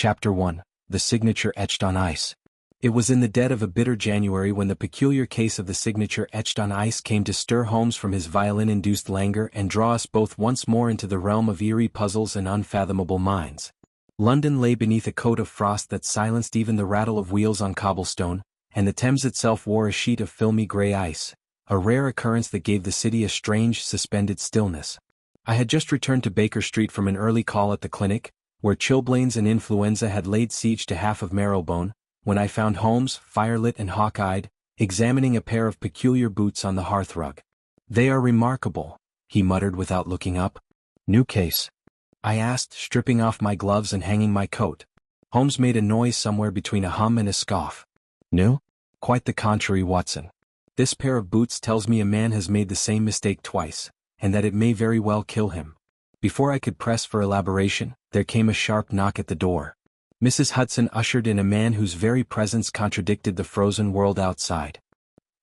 Chapter 1. The signature etched on ice. It was in the dead of a bitter January when the peculiar case of the signature etched on ice came to stir Holmes from his violin-induced languor and draw us both once more into the realm of eerie puzzles and unfathomable minds. London lay beneath a coat of frost that silenced even the rattle of wheels on cobblestone, and the Thames itself wore a sheet of filmy grey ice, a rare occurrence that gave the city a strange, suspended stillness. I had just returned to Baker Street from an early call at the clinic, where chilblains and influenza had laid siege to half of Marrowbone, when I found Holmes, firelit and hawk-eyed, examining a pair of peculiar boots on the hearthrug. "They are remarkable," he muttered without looking up. "New case?" I asked, stripping off my gloves and hanging my coat. Holmes made a noise somewhere between a hum and a scoff. "New? Quite the contrary, Watson. This pair of boots tells me a man has made the same mistake twice, and that it may very well kill him." Before I could press for elaboration, there came a sharp knock at the door. Mrs. Hudson ushered in a man whose very presence contradicted the frozen world outside.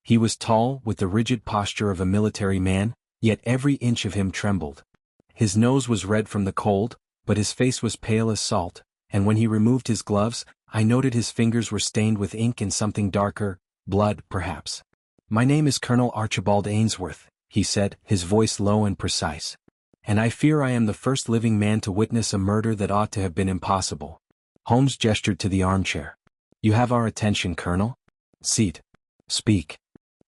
He was tall, with the rigid posture of a military man, yet every inch of him trembled. His nose was red from the cold, but his face was pale as salt, and when he removed his gloves, I noted his fingers were stained with ink and something darker, blood, perhaps. "My name is Colonel Archibald Ainsworth," he said, his voice low and precise. "And I fear I am the first living man to witness a murder that ought to have been impossible." Holmes gestured to the armchair. "You have our attention, Colonel. Seat. Speak."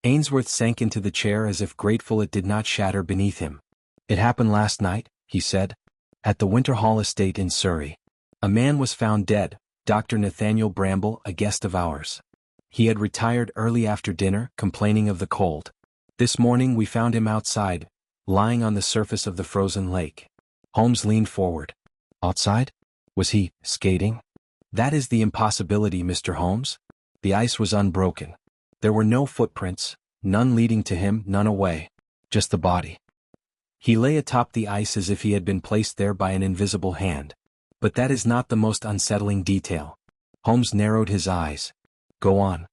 Ainsworth sank into the chair as if grateful it did not shatter beneath him. "It happened last night," he said, "at the Winterhall estate in Surrey. A man was found dead, Dr. Nathaniel Bramble, a guest of ours. He had retired early after dinner, complaining of the cold. This morning we found him outside, lying on the surface of the frozen lake." Holmes leaned forward. "Outside? Was he skating?" "That is the impossibility, Mr. Holmes. The ice was unbroken. There were no footprints, none leading to him, none away. Just the body. He lay atop the ice as if he had been placed there by an invisible hand. But that is not the most unsettling detail." Holmes narrowed his eyes. "Go on."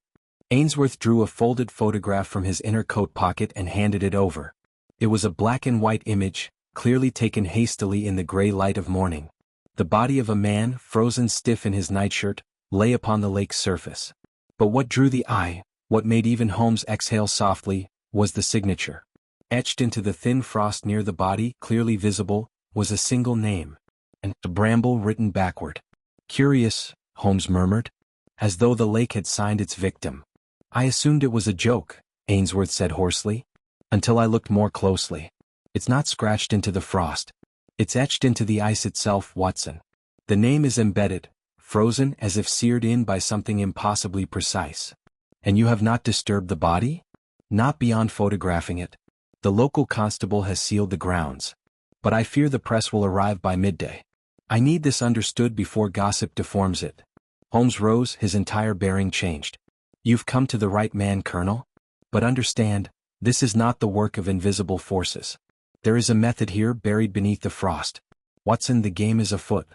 Ainsworth drew a folded photograph from his inner coat pocket and handed it over. It was a black and white image, clearly taken hastily in the gray light of morning. The body of a man, frozen stiff in his nightshirt, lay upon the lake's surface. But what drew the eye, what made even Holmes exhale softly, was the signature. Etched into the thin frost near the body, clearly visible, was a single name, and Bramble written backward. "Curious," Holmes murmured, "as though the lake had signed its victim." "I assumed it was a joke," Ainsworth said hoarsely, "until I looked more closely. It's not scratched into the frost. It's etched into the ice itself, Watson. The name is embedded, frozen as if seared in by something impossibly precise." "And you have not disturbed the body?" "Not beyond photographing it. The local constable has sealed the grounds. But I fear the press will arrive by midday. I need this understood before gossip deforms it." Holmes rose, his entire bearing changed. "You've come to the right man, Colonel. But understand, this is not the work of invisible forces. There is a method here buried beneath the frost. Watson, the game is afoot."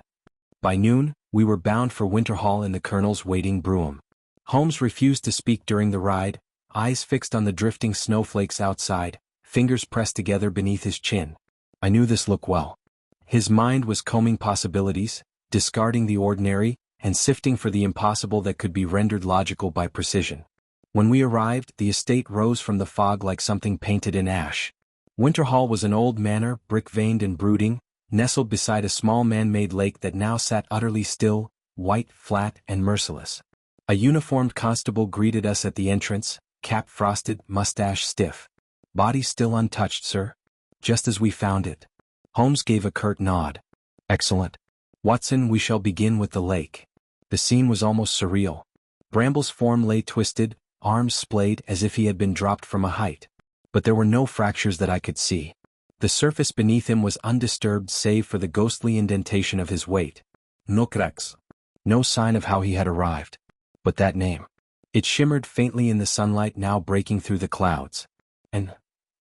By noon, we were bound for Winterhall in the Colonel's waiting brougham. Holmes refused to speak during the ride, eyes fixed on the drifting snowflakes outside, fingers pressed together beneath his chin. I knew this look well. His mind was combing possibilities, discarding the ordinary, and sifting for the impossible that could be rendered logical by precision. When we arrived, the estate rose from the fog like something painted in ash. Winterhall was an old manor, brick-veined and brooding, nestled beside a small man-made lake that now sat utterly still, white, flat, and merciless. A uniformed constable greeted us at the entrance, cap frosted, mustache stiff. "Body still untouched, sir. Just as we found it." Holmes gave a curt nod. "Excellent. Watson, we shall begin with the lake." The scene was almost surreal. Bramble's form lay twisted, arms splayed as if he had been dropped from a height. But there were no fractures that I could see. The surface beneath him was undisturbed save for the ghostly indentation of his weight. No cracks. No sign of how he had arrived. But that name. It shimmered faintly in the sunlight now breaking through the clouds. And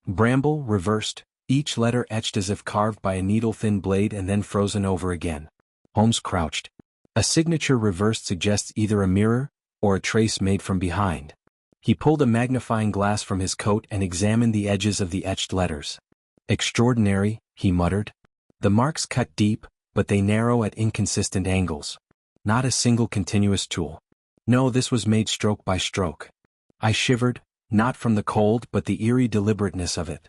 Bramble, reversed, each letter etched as if carved by a needle-thin blade and then frozen over again. Holmes crouched. A signature reversed suggests either a mirror, or a trace made from behind. He pulled a magnifying glass from his coat and examined the edges of the etched letters. "Extraordinary," he muttered. "The marks cut deep, but they narrow at inconsistent angles. Not a single continuous tool. No, this was made stroke by stroke. I shivered, not from the cold but the eerie deliberateness of it.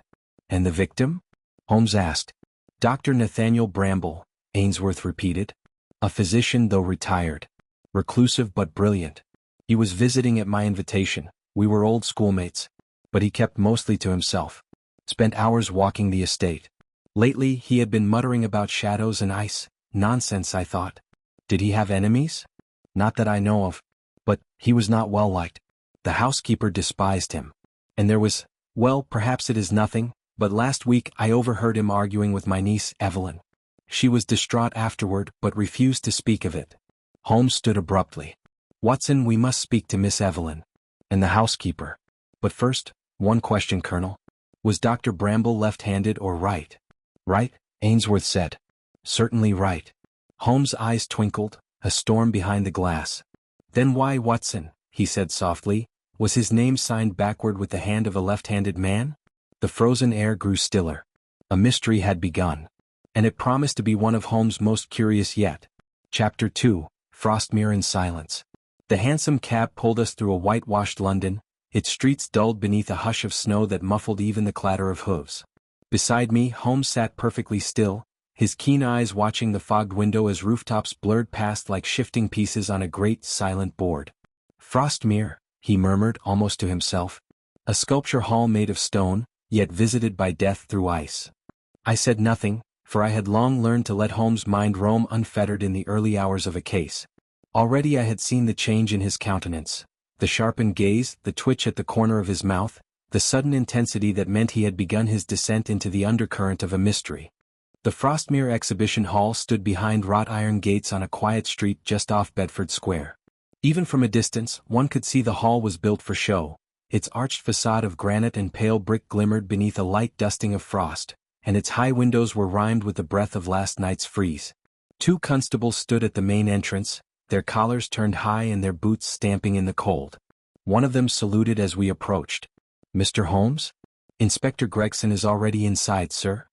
And the victim? Holmes asked. Dr. Nathaniel Bramble, Ainsworth repeated. A physician though retired. Reclusive but brilliant. He was visiting at my invitation. We were old schoolmates. But he kept mostly to himself. Spent hours walking the estate. Lately he had been muttering about shadows and ice. Nonsense, I thought. Did he have enemies? Not that I know of. But he was not well liked. The housekeeper despised him. And there was, well, perhaps it is nothing, but last week I overheard him arguing with my niece, Evelyn. She was distraught afterward but refused to speak of it. Holmes stood abruptly. Watson, we must speak to Miss Evelyn. And the housekeeper. But first, one question, Colonel. Was Dr. Bramble left-handed or right? Right, Ainsworth said. Certainly right. Holmes' eyes twinkled, a storm behind the glass. Then why, Watson, he said softly, was his name signed backward with the hand of a left-handed man? The frozen air grew stiller. A mystery had begun. And it promised to be one of Holmes' most curious yet. Chapter 2, Frostmere in Silence. The hansom cab pulled us through a whitewashed London, its streets dulled beneath a hush of snow that muffled even the clatter of hooves. Beside me, Holmes sat perfectly still, his keen eyes watching the fogged window as rooftops blurred past like shifting pieces on a great, silent board. Frostmere, he murmured almost to himself. A sculpture hall made of stone, yet visited by death through ice. I said nothing, for I had long learned to let Holmes' mind roam unfettered in the early hours of a case. Already I had seen the change in his countenance, the sharpened gaze, the twitch at the corner of his mouth, the sudden intensity that meant he had begun his descent into the undercurrent of a mystery. The Frostmere Exhibition Hall stood behind wrought iron gates on a quiet street just off Bedford Square. Even from a distance, one could see the hall was built for show. Its arched facade of granite and pale brick glimmered beneath a light dusting of frost, and its high windows were rimed with the breath of last night's freeze. 2 constables stood at the main entrance, their collars turned high and their boots stamping in the cold. One of them saluted as we approached. Mr. Holmes? Inspector Gregson is already inside, sir.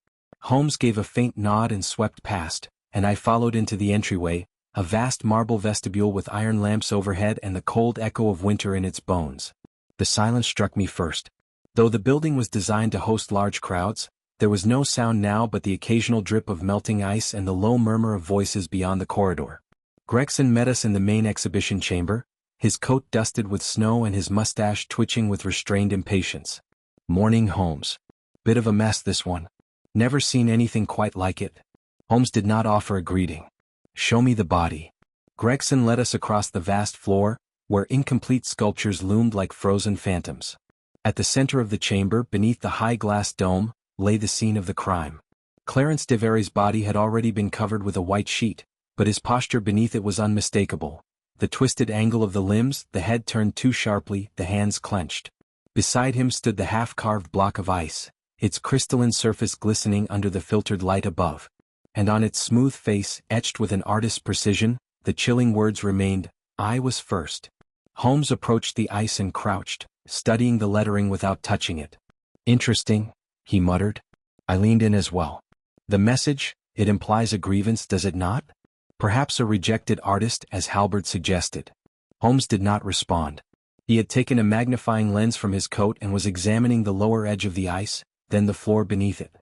Holmes gave a faint nod and swept past, and I followed into the entryway, a vast marble vestibule with iron lamps overhead and the cold echo of winter in its bones. The silence struck me first. Though the building was designed to host large crowds, there was no sound now but the occasional drip of melting ice and the low murmur of voices beyond the corridor. Gregson met us in the main exhibition chamber, his coat dusted with snow and his mustache twitching with restrained impatience. Morning, Holmes. Bit of a mess this one. Never seen anything quite like it. Holmes did not offer a greeting. Show me the body. Gregson led us across the vast floor, where incomplete sculptures loomed like frozen phantoms. At the center of the chamber, beneath the high glass dome, lay the scene of the crime. Clarence Devereux's body had already been covered with a white sheet, but his posture beneath it was unmistakable. The twisted angle of the limbs, the head turned too sharply, the hands clenched. Beside him stood the half-carved block of ice, its crystalline surface glistening under the filtered light above. And on its smooth face, etched with an artist's precision, the chilling words remained, "I was first." Holmes approached the ice and crouched, studying the lettering without touching it. Interesting, he muttered. I leaned in as well. The message, it implies a grievance, does it not? Perhaps a rejected artist, as Halbert suggested. Holmes did not respond. He had taken a magnifying lens from his coat and was examining the lower edge of the ice, then the floor beneath it.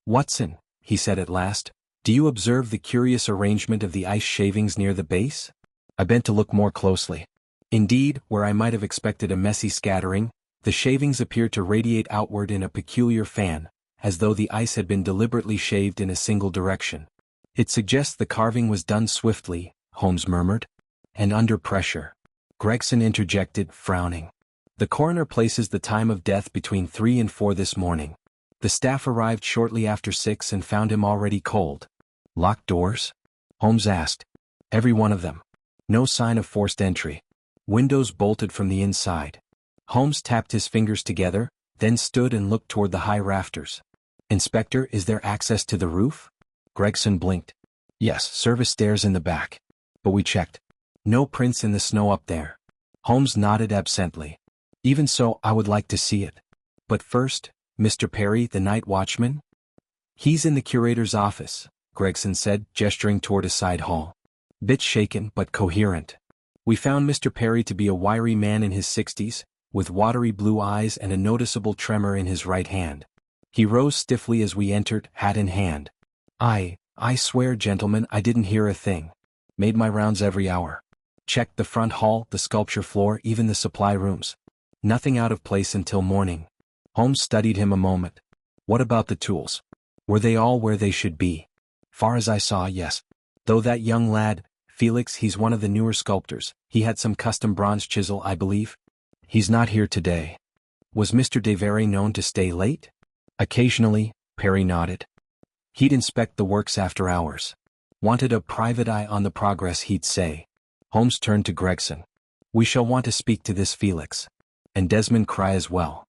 Watson, he said at last, do you observe the curious arrangement of the ice shavings near the base? I bent to look more closely. Indeed, where I might have expected a messy scattering, the shavings appeared to radiate outward in a peculiar fan, as though the ice had been deliberately shaved in a single direction. It suggests the carving was done swiftly, Holmes murmured, and under pressure. Gregson interjected, frowning. The coroner places the time of death between 3 and 4 this morning. The staff arrived shortly after 6 and found him already cold. Locked doors? Holmes asked. Every one of them. No sign of forced entry. Windows bolted from the inside. Holmes tapped his fingers together, then stood and looked toward the high rafters. Inspector, is there access to the roof? Gregson blinked. Yes, service stairs in the back. But we checked. No prints in the snow up there. Holmes nodded absently. Even so, I would like to see it. But first, Mr. Perry, the night watchman? He's in the curator's office, Gregson said, gesturing toward a side hall. Bit shaken but coherent. We found Mr. Perry to be a wiry man in his 60s, with watery blue eyes and a noticeable tremor in his right hand. He rose stiffly as we entered, hat in hand. I swear, gentlemen, I didn't hear a thing. Made my rounds every hour. Checked the front hall, the sculpture floor, even the supply rooms. Nothing out of place until morning. Holmes studied him a moment. What about the tools? Were they all where they should be? Far as I saw, yes. Though that young lad, Felix, he's one of the newer sculptors. He had some custom bronze chisel, I believe. He's not here today. Was Mr. de Vere known to stay late? Occasionally, Perry nodded. He'd inspect the works after hours. Wanted a private eye on the progress, he'd say. Holmes turned to Gregson. We shall want to speak to this Felix. And Desmond Cry as well.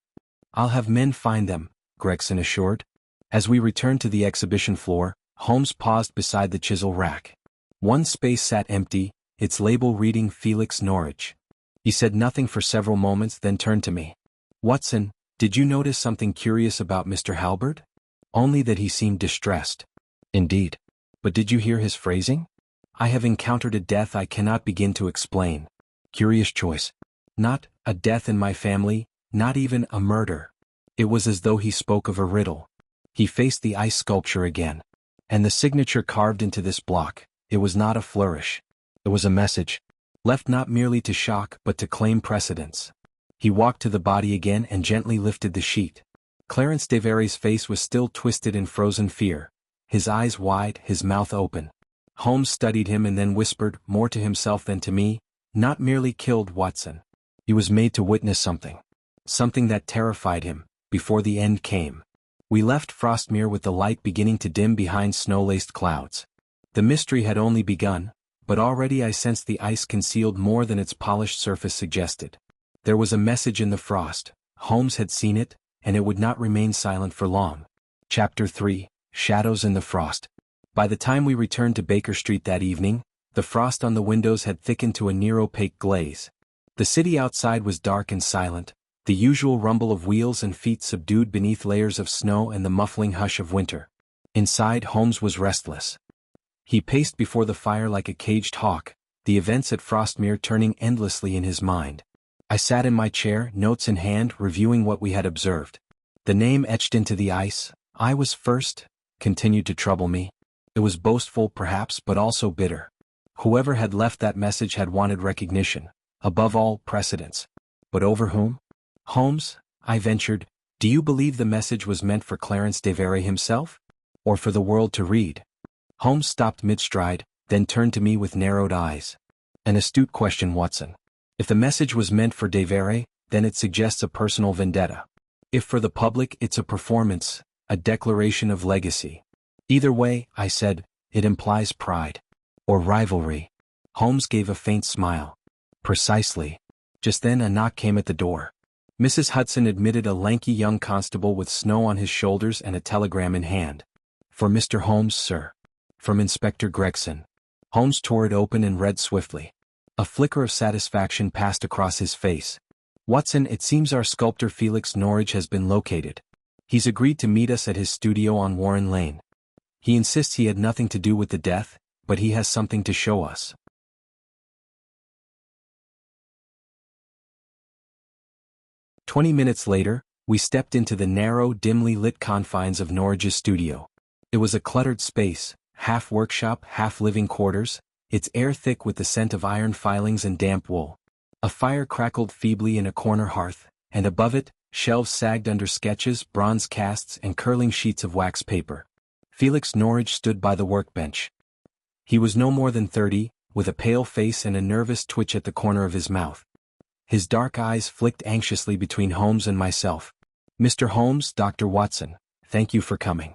I'll have men find them, Gregson assured. As we returned to the exhibition floor, Holmes paused beside the chisel rack. One space sat empty, its label reading Felix Norwich. He said nothing for several moments, then turned to me. Watson, did you notice something curious about Mr. Halbert? Only that he seemed distressed. Indeed. But did you hear his phrasing? I have encountered a death I cannot begin to explain. Curious choice. Not a death in my family, not even a murder. It was as though he spoke of a riddle. He faced the ice sculpture again. And the signature carved into this block, it was not a flourish. It was a message. Left not merely to shock but to claim precedence. He walked to the body again and gently lifted the sheet. Clarence de Vere's face was still twisted in frozen fear, his eyes wide, his mouth open. Holmes studied him and then whispered, more to himself than to me, not merely killed Watson. He was made to witness something. Something that terrified him, before the end came. We left Frostmere with the light beginning to dim behind snow-laced clouds. The mystery had only begun, but already I sensed the ice concealed more than its polished surface suggested. There was a message in the frost. Holmes had seen it, and it would not remain silent for long. Chapter 3, Shadows in the Frost. By the time we returned to Baker Street that evening, the frost on the windows had thickened to a near-opaque glaze. The city outside was dark and silent, the usual rumble of wheels and feet subdued beneath layers of snow and the muffling hush of winter. Inside, Holmes was restless. He paced before the fire like a caged hawk, the events at Frostmere turning endlessly in his mind. I sat in my chair, notes in hand, reviewing what we had observed. The name etched into the ice, I was first, continued to trouble me. It was boastful perhaps, but also bitter. Whoever had left that message had wanted recognition, above all, precedence. But over whom? Holmes, I ventured, do you believe the message was meant for Clarence de Vere himself? Or for the world to read? Holmes stopped mid-stride, then turned to me with narrowed eyes. An astute question, Watson. If the message was meant for de Vere, then it suggests a personal vendetta. If for the public, it's a performance, a declaration of legacy. Either way, I said, it implies pride. Or rivalry. Holmes gave a faint smile. Precisely. Just then a knock came at the door. Mrs. Hudson admitted a lanky young constable with snow on his shoulders and a telegram in hand. For Mr. Holmes, sir. From Inspector Gregson. Holmes tore it open and read swiftly. A flicker of satisfaction passed across his face. Watson, it seems our sculptor Felix Norwich has been located. He's agreed to meet us at his studio on Warren Lane. He insists he had nothing to do with the death, but he has something to show us. 20 minutes later, we stepped into the narrow, dimly lit confines of Norwich's studio. It was a cluttered space, half workshop, half living quarters, its air thick with the scent of iron filings and damp wool. A fire crackled feebly in a corner hearth, and above it, shelves sagged under sketches, bronze casts, and curling sheets of wax paper. Felix Norwich stood by the workbench. He was no more than 30, with a pale face and a nervous twitch at the corner of his mouth. His dark eyes flicked anxiously between Holmes and myself. Mr. Holmes, Dr. Watson, thank you for coming.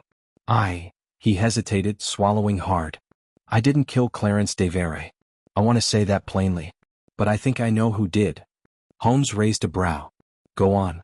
He hesitated, swallowing hard. I didn't kill Clarence de Vere. I want to say that plainly. But I think I know who did. Holmes raised a brow. Go on.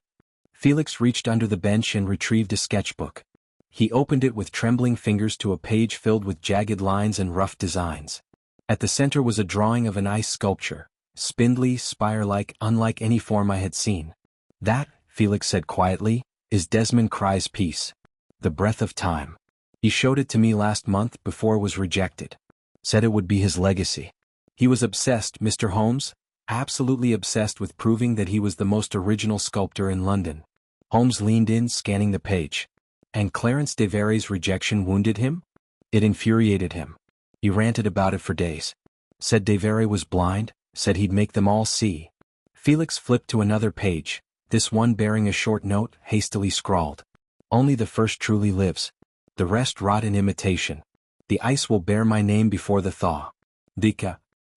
Felix reached under the bench and retrieved a sketchbook. He opened it with trembling fingers to a page filled with jagged lines and rough designs. At the center was a drawing of an ice sculpture, spindly, spire-like, unlike any form I had seen. That, Felix said quietly, is Desmond Cry's piece. The Breath of Time. He showed it to me last month before it was rejected. Said it would be his legacy. He was obsessed, Mr. Holmes, absolutely obsessed with proving that he was the most original sculptor in London. Holmes leaned in, scanning the page. And Clarence de Very's rejection wounded him? It infuriated him. He ranted about it for days. Said de Very was blind, said he'd make them all see. Felix flipped to another page, this one bearing a short note, hastily scrawled. Only the first truly lives. The rest rot in imitation. The ice will bear my name before the thaw. Dika.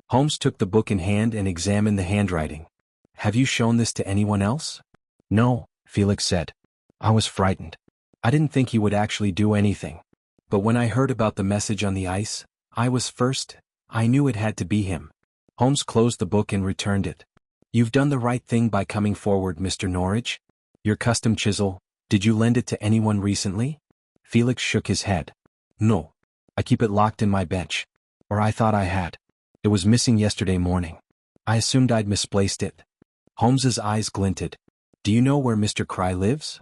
Holmes took the book in hand and examined the handwriting. Have you shown this to anyone else? No, Felix said. I was frightened. I didn't think he would actually do anything. But when I heard about the message on the ice, I was first. I knew it had to be him. Holmes closed the book and returned it. You've done the right thing by coming forward, Mr. Norwich. Your custom chisel, did you lend it to anyone recently? Felix shook his head. No. I keep it locked in my bench. Or I thought I had. It was missing yesterday morning. I assumed I'd misplaced it. Holmes's eyes glinted. Do you know where Mr. Cry lives?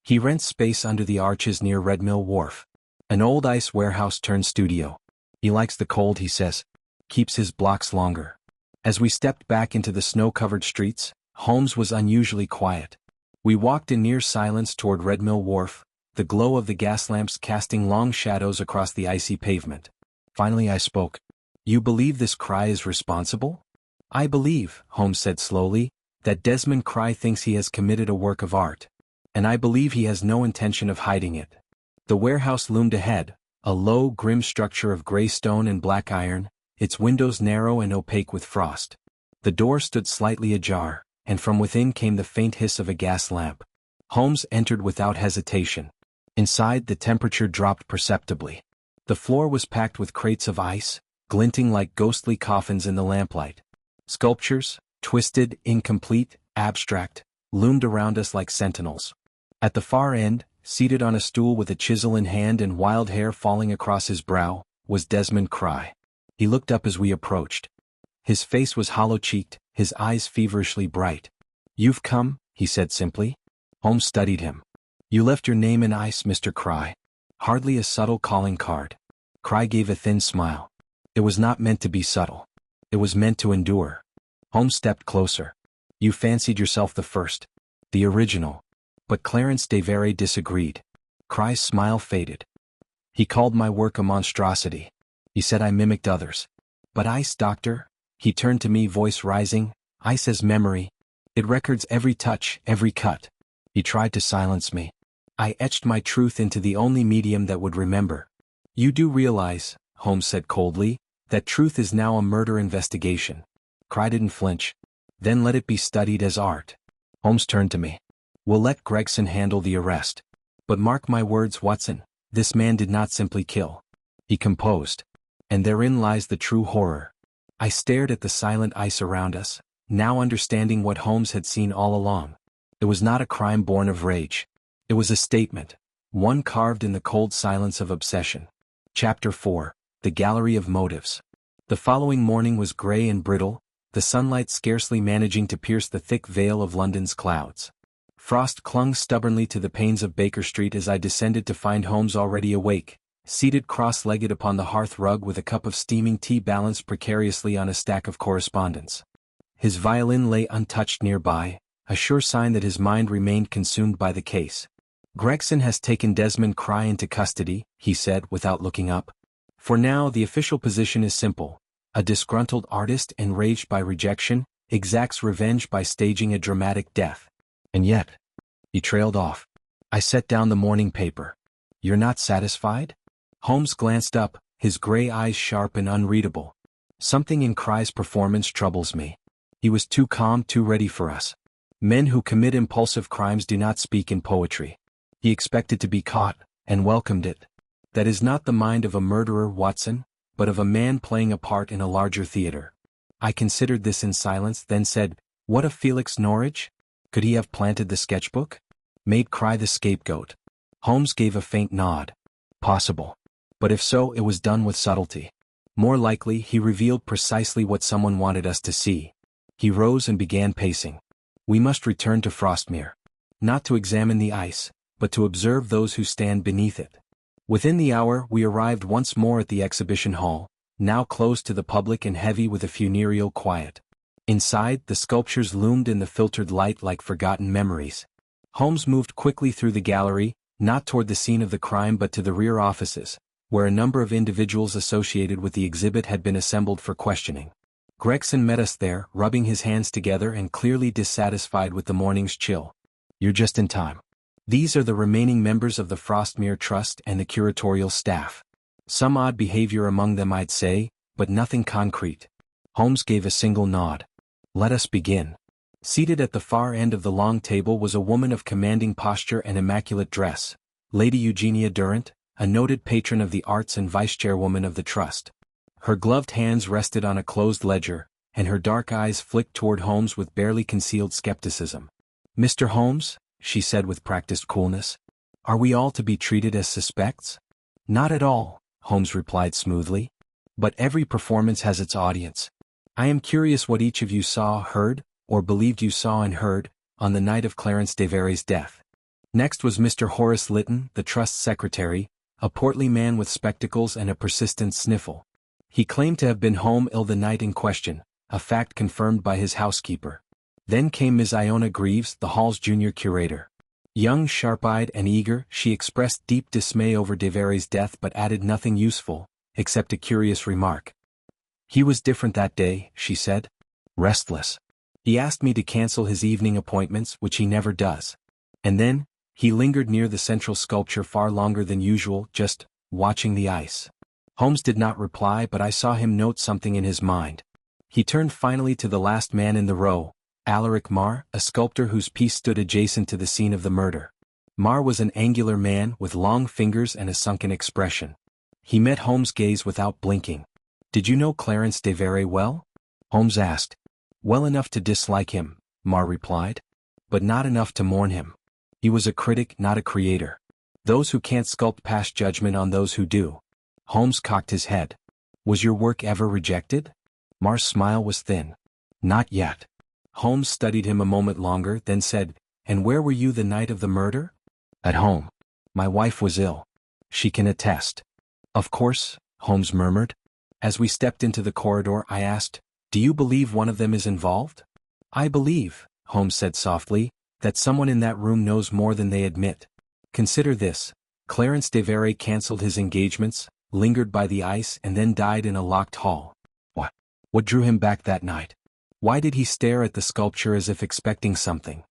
He rents space under the arches near Red Mill Wharf. An old ice warehouse turned studio. He likes the cold, he says. Keeps his blocks longer. As we stepped back into the snow-covered streets, Holmes was unusually quiet. We walked in near silence toward Red Mill Wharf, the glow of the gas lamps casting long shadows across the icy pavement. Finally I spoke. You believe this Cry is responsible? I believe, Holmes said slowly, that Desmond Cry thinks he has committed a work of art. And I believe he has no intention of hiding it. The warehouse loomed ahead, a low, grim structure of gray stone and black iron, its windows narrow and opaque with frost. The door stood slightly ajar, and from within came the faint hiss of a gas lamp. Holmes entered without hesitation. Inside, the temperature dropped perceptibly. The floor was packed with crates of ice, glinting like ghostly coffins in the lamplight. Sculptures, twisted, incomplete, abstract, loomed around us like sentinels. At the far end, seated on a stool with a chisel in hand and wild hair falling across his brow, was Desmond Cry. He looked up as we approached. His face was hollow-cheeked, his eyes feverishly bright. You've come, he said simply. Holmes studied him. You left your name in ice, Mr. Cry. Hardly a subtle calling card. Cry gave a thin smile. It was not meant to be subtle. It was meant to endure. Holmes stepped closer. You fancied yourself the first. The original. But Clarence de Very disagreed. Cry's smile faded. He called my work a monstrosity. He said I mimicked others. But ice, doctor? He turned to me, voice rising. Ice as memory. It records every touch, every cut. He tried to silence me. I etched my truth into the only medium that would remember. You do realize, Holmes said coldly, that truth is now a murder investigation. Cry didn't flinch. Then let it be studied as art. Holmes turned to me. We'll let Gregson handle the arrest. But mark my words, Watson, this man did not simply kill. He composed. And therein lies the true horror. I stared at the silent ice around us, now understanding what Holmes had seen all along. It was not a crime born of rage. It was a statement, one carved in the cold silence of obsession. Chapter 4, The Gallery of Motives. The following morning was gray and brittle, the sunlight scarcely managing to pierce the thick veil of London's clouds. Frost clung stubbornly to the panes of Baker Street as I descended to find Holmes already awake, seated cross-legged upon the hearth rug with a cup of steaming tea balanced precariously on a stack of correspondence. His violin lay untouched nearby, a sure sign that his mind remained consumed by the case. Gregson has taken Desmond Cry into custody, he said without looking up. For now the official position is simple. A disgruntled artist enraged by rejection, exacts revenge by staging a dramatic death. And yet, he trailed off. I set down the morning paper. You're not satisfied? Holmes glanced up, his gray eyes sharp and unreadable. Something in Cry's performance troubles me. He was too calm, too ready for us. Men who commit impulsive crimes do not speak in poetry. He expected to be caught, and welcomed it. That is not the mind of a murderer, Watson, but of a man playing a part in a larger theater. I considered this in silence, then said, what of Felix Norwich? Could he have planted the sketchbook? Made Cry the scapegoat? Holmes gave a faint nod. Possible. But if so, it was done with subtlety. More likely, he revealed precisely what someone wanted us to see. He rose and began pacing. We must return to Frostmere. Not to examine the ice, but to observe those who stand beneath it. Within the hour we arrived once more at the exhibition hall, now closed to the public and heavy with a funereal quiet. Inside, the sculptures loomed in the filtered light like forgotten memories. Holmes moved quickly through the gallery, not toward the scene of the crime but to the rear offices, where a number of individuals associated with the exhibit had been assembled for questioning. Gregson met us there, rubbing his hands together and clearly dissatisfied with the morning's chill. "You're just in time. These are the remaining members of the Frostmere Trust and the curatorial staff. Some odd behavior among them, I'd say, but nothing concrete." Holmes gave a single nod. "Let us begin." Seated at the far end of the long table was a woman of commanding posture and immaculate dress, Lady Eugenia Durrant, a noted patron of the arts and vice-chairwoman of the Trust. Her gloved hands rested on a closed ledger, and her dark eyes flicked toward Holmes with barely concealed skepticism. "Mr. Holmes," she said with practiced coolness, "are we all to be treated as suspects?" "Not at all," Holmes replied smoothly. "But every performance has its audience. I am curious what each of you saw, heard, or believed you saw and heard, on the night of Clarence Devereux's death." Next was Mr. Horace Lytton, the Trust's secretary, a portly man with spectacles and a persistent sniffle. He claimed to have been home ill the night in question, a fact confirmed by his housekeeper. Then came Ms. Iona Greaves, the Hall's junior curator. Young, sharp-eyed, and eager, she expressed deep dismay over Devereux's death but added nothing useful, except a curious remark. "He was different that day," she said. "Restless. He asked me to cancel his evening appointments, which he never does. And then, he lingered near the central sculpture far longer than usual, just watching the ice." Holmes did not reply, but I saw him note something in his mind. He turned finally to the last man in the row, Alaric Marr, a sculptor whose piece stood adjacent to the scene of the murder. Marr was an angular man with long fingers and a sunken expression. He met Holmes' gaze without blinking. "Did you know Clarence Devereux well?" Holmes asked. "Well enough to dislike him," Marr replied. "But not enough to mourn him. He was a critic, not a creator. Those who can't sculpt pass judgment on those who do." Holmes cocked his head. "Was your work ever rejected?" Marr's smile was thin. "Not yet." Holmes studied him a moment longer, then said, "And where were you the night of the murder?" "At home. My wife was ill. She can attest." "Of course," Holmes murmured. As we stepped into the corridor, I asked, "Do you believe one of them is involved?" "I believe," Holmes said softly, "that someone in that room knows more than they admit. Consider this. Clarence Devereux canceled his engagements, lingered by the ice, and then died in a locked hall. What drew him back that night? Why did he stare at the sculpture as if expecting something?"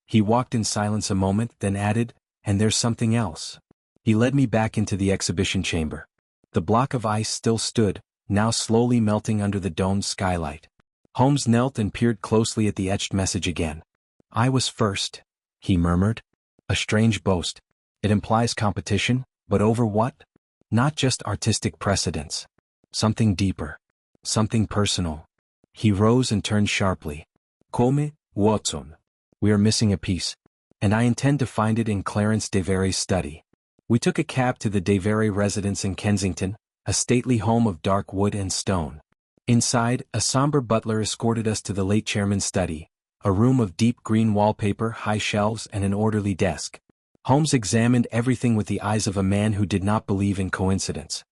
He walked in silence a moment, then added, "And there's something else." He led me back into the exhibition chamber. The block of ice still stood, now slowly melting under the domed skylight. Holmes knelt and peered closely at the etched message again. "I was first," he murmured. "A strange boast. It implies competition, but over what? Not just artistic precedence. Something deeper. Something personal." He rose and turned sharply. "Come, Watson. We are missing a piece. And I intend to find it in Clarence Devereux's study." We took a cab to the Devereux residence in Kensington, a stately home of dark wood and stone. Inside, a somber butler escorted us to the late chairman's study, a room of deep green wallpaper, high shelves, and an orderly desk. Holmes examined everything with the eyes of a man who did not believe in coincidence.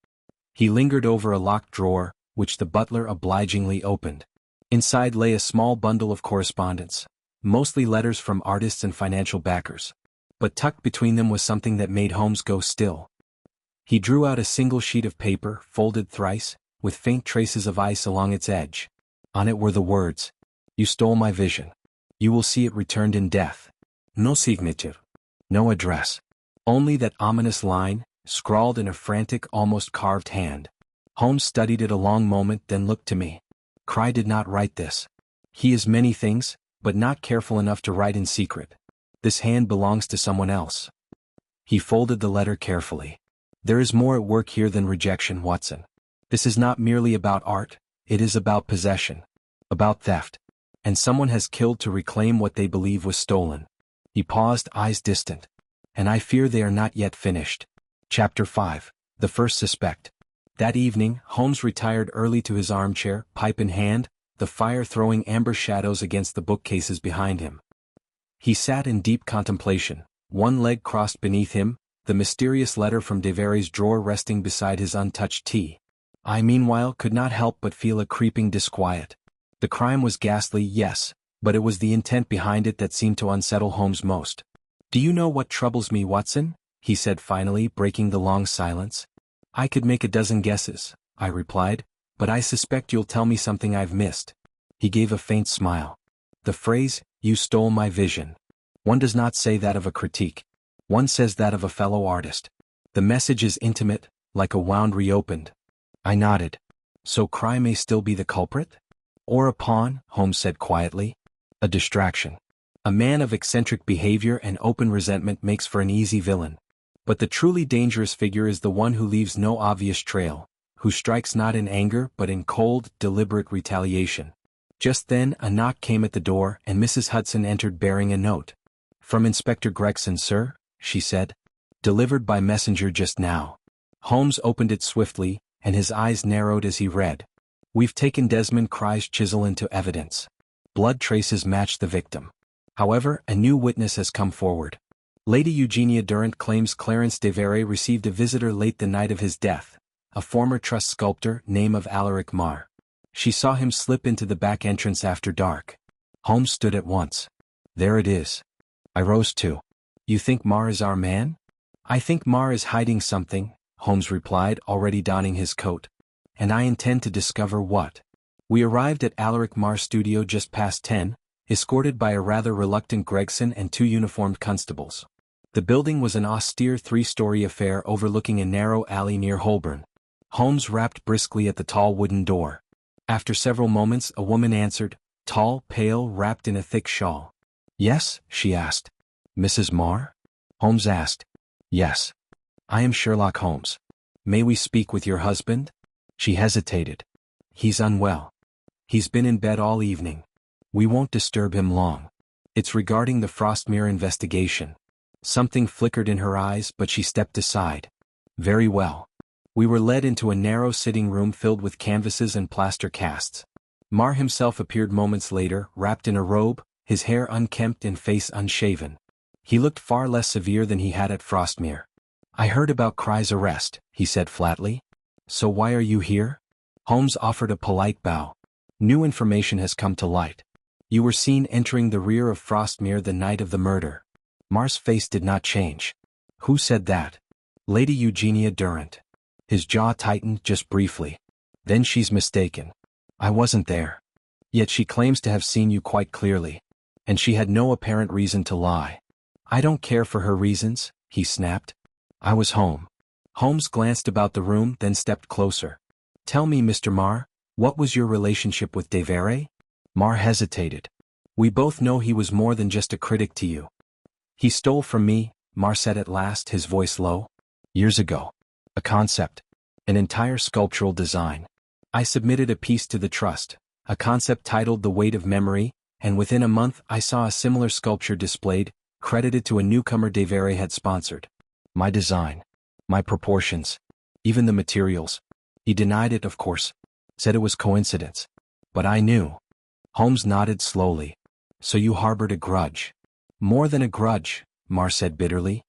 He lingered over a locked drawer, which the butler obligingly opened. Inside lay a small bundle of correspondence, mostly letters from artists and financial backers. But tucked between them was something that made Holmes go still. He drew out a single sheet of paper, folded thrice, with faint traces of ice along its edge. On it were the words, "You stole my vision. You will see it returned in death." No signature. No address. Only that ominous line, scrawled in a frantic, almost carved hand. Holmes studied it a long moment, then looked to me. "Cry did not write this. He is many things, but not careful enough to write in secret. This hand belongs to someone else." He folded the letter carefully. "There is more at work here than rejection, Watson. This is not merely about art, it is about possession. About theft. And someone has killed to reclaim what they believe was stolen." He paused, eyes distant. "And I fear they are not yet finished." Chapter 5. The First Suspect. That evening, Holmes retired early to his armchair, pipe in hand, the fire throwing amber shadows against the bookcases behind him. He sat in deep contemplation, one leg crossed beneath him, the mysterious letter from Devereux's drawer resting beside his untouched tea. I meanwhile could not help but feel a creeping disquiet. The crime was ghastly, yes, but it was the intent behind it that seemed to unsettle Holmes most. "Do you know what troubles me, Watson?" he said finally, breaking the long silence. "I could make a dozen guesses," I replied, "but I suspect you'll tell me something I've missed." He gave a faint smile. "The phrase, 'you stole my vision.' One does not say that of a critique. One says that of a fellow artist. The message is intimate, like a wound reopened." I nodded. "So crime may still be the culprit?" "Or a pawn," Holmes said quietly. "A distraction. A man of eccentric behavior and open resentment makes for an easy villain. But the truly dangerous figure is the one who leaves no obvious trail, who strikes not in anger but in cold, deliberate retaliation." Just then a knock came at the door and Mrs. Hudson entered bearing a note. "From Inspector Gregson, sir," she said. "Delivered by messenger just now." Holmes opened it swiftly, and his eyes narrowed as he read. "We've taken Desmond Cry's chisel into evidence. Blood traces match the victim. However, a new witness has come forward. Lady Eugenia Durrant claims Clarence de Vere received a visitor late the night of his death, a former trust sculptor, name of Alaric Marr. She saw him slip into the back entrance after dark." Holmes stood at once. "There it is." I rose too. "You think Marr is our man?" "I think Marr is hiding something," Holmes replied, already donning his coat. "And I intend to discover what." We arrived at Alaric Marr's studio just past 10, escorted by a rather reluctant Gregson and 2 uniformed constables. The building was an austere 3-story affair overlooking a narrow alley near Holborn. Holmes rapped briskly at the tall wooden door. After several moments a woman answered, tall, pale, wrapped in a thick shawl. "Yes?" she asked. "Mrs. Marr?" Holmes asked. "Yes. I am Sherlock Holmes. May we speak with your husband?" She hesitated. "He's unwell. He's been in bed all evening. We won't disturb him long. It's regarding the Frostmere investigation." Something flickered in her eyes, but she stepped aside. "Very well." We were led into a narrow sitting room filled with canvases and plaster casts. Marr himself appeared moments later, wrapped in a robe, his hair unkempt and face unshaven. He looked far less severe than he had at Frostmere. "I heard about Cry's arrest," he said flatly. "So why are you here?" Holmes offered a polite bow. "New information has come to light. You were seen entering the rear of Frostmere the night of the murder." Marr's face did not change. "Who said that?" "Lady Eugenia Durrant." His jaw tightened just briefly. "Then she's mistaken. I wasn't there. Yet she claims to have seen you quite clearly. And she had no apparent reason to lie." "I don't care for her reasons," he snapped. "I was home." Holmes glanced about the room, then stepped closer. "Tell me, Mr. Marr, what was your relationship with de Vere?" Marr hesitated. "We both know he was more than just a critic to you." "He stole from me," Marr said at last, his voice low. "Years ago. A concept. An entire sculptural design. I submitted a piece to the trust, a concept titled The Weight of Memory, and within a month I saw a similar sculpture displayed, credited to a newcomer de Vere had sponsored. My design. My proportions. Even the materials. He denied it, of course. Said it was coincidence. But I knew." Holmes nodded slowly. "So you harbored a grudge." "More than a grudge," Marr said bitterly.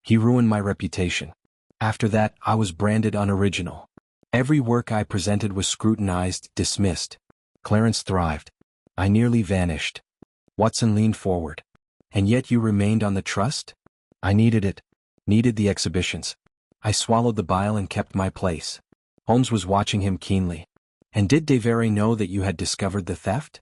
"He ruined my reputation. After that, I was branded unoriginal. Every work I presented was scrutinized, dismissed. Clarence thrived. I nearly vanished." Watson leaned forward. "And yet you remained on the trust?" "I needed it. Needed the exhibitions. I swallowed the bile and kept my place." Holmes was watching him keenly. "And did de Vere know that you had discovered the theft?"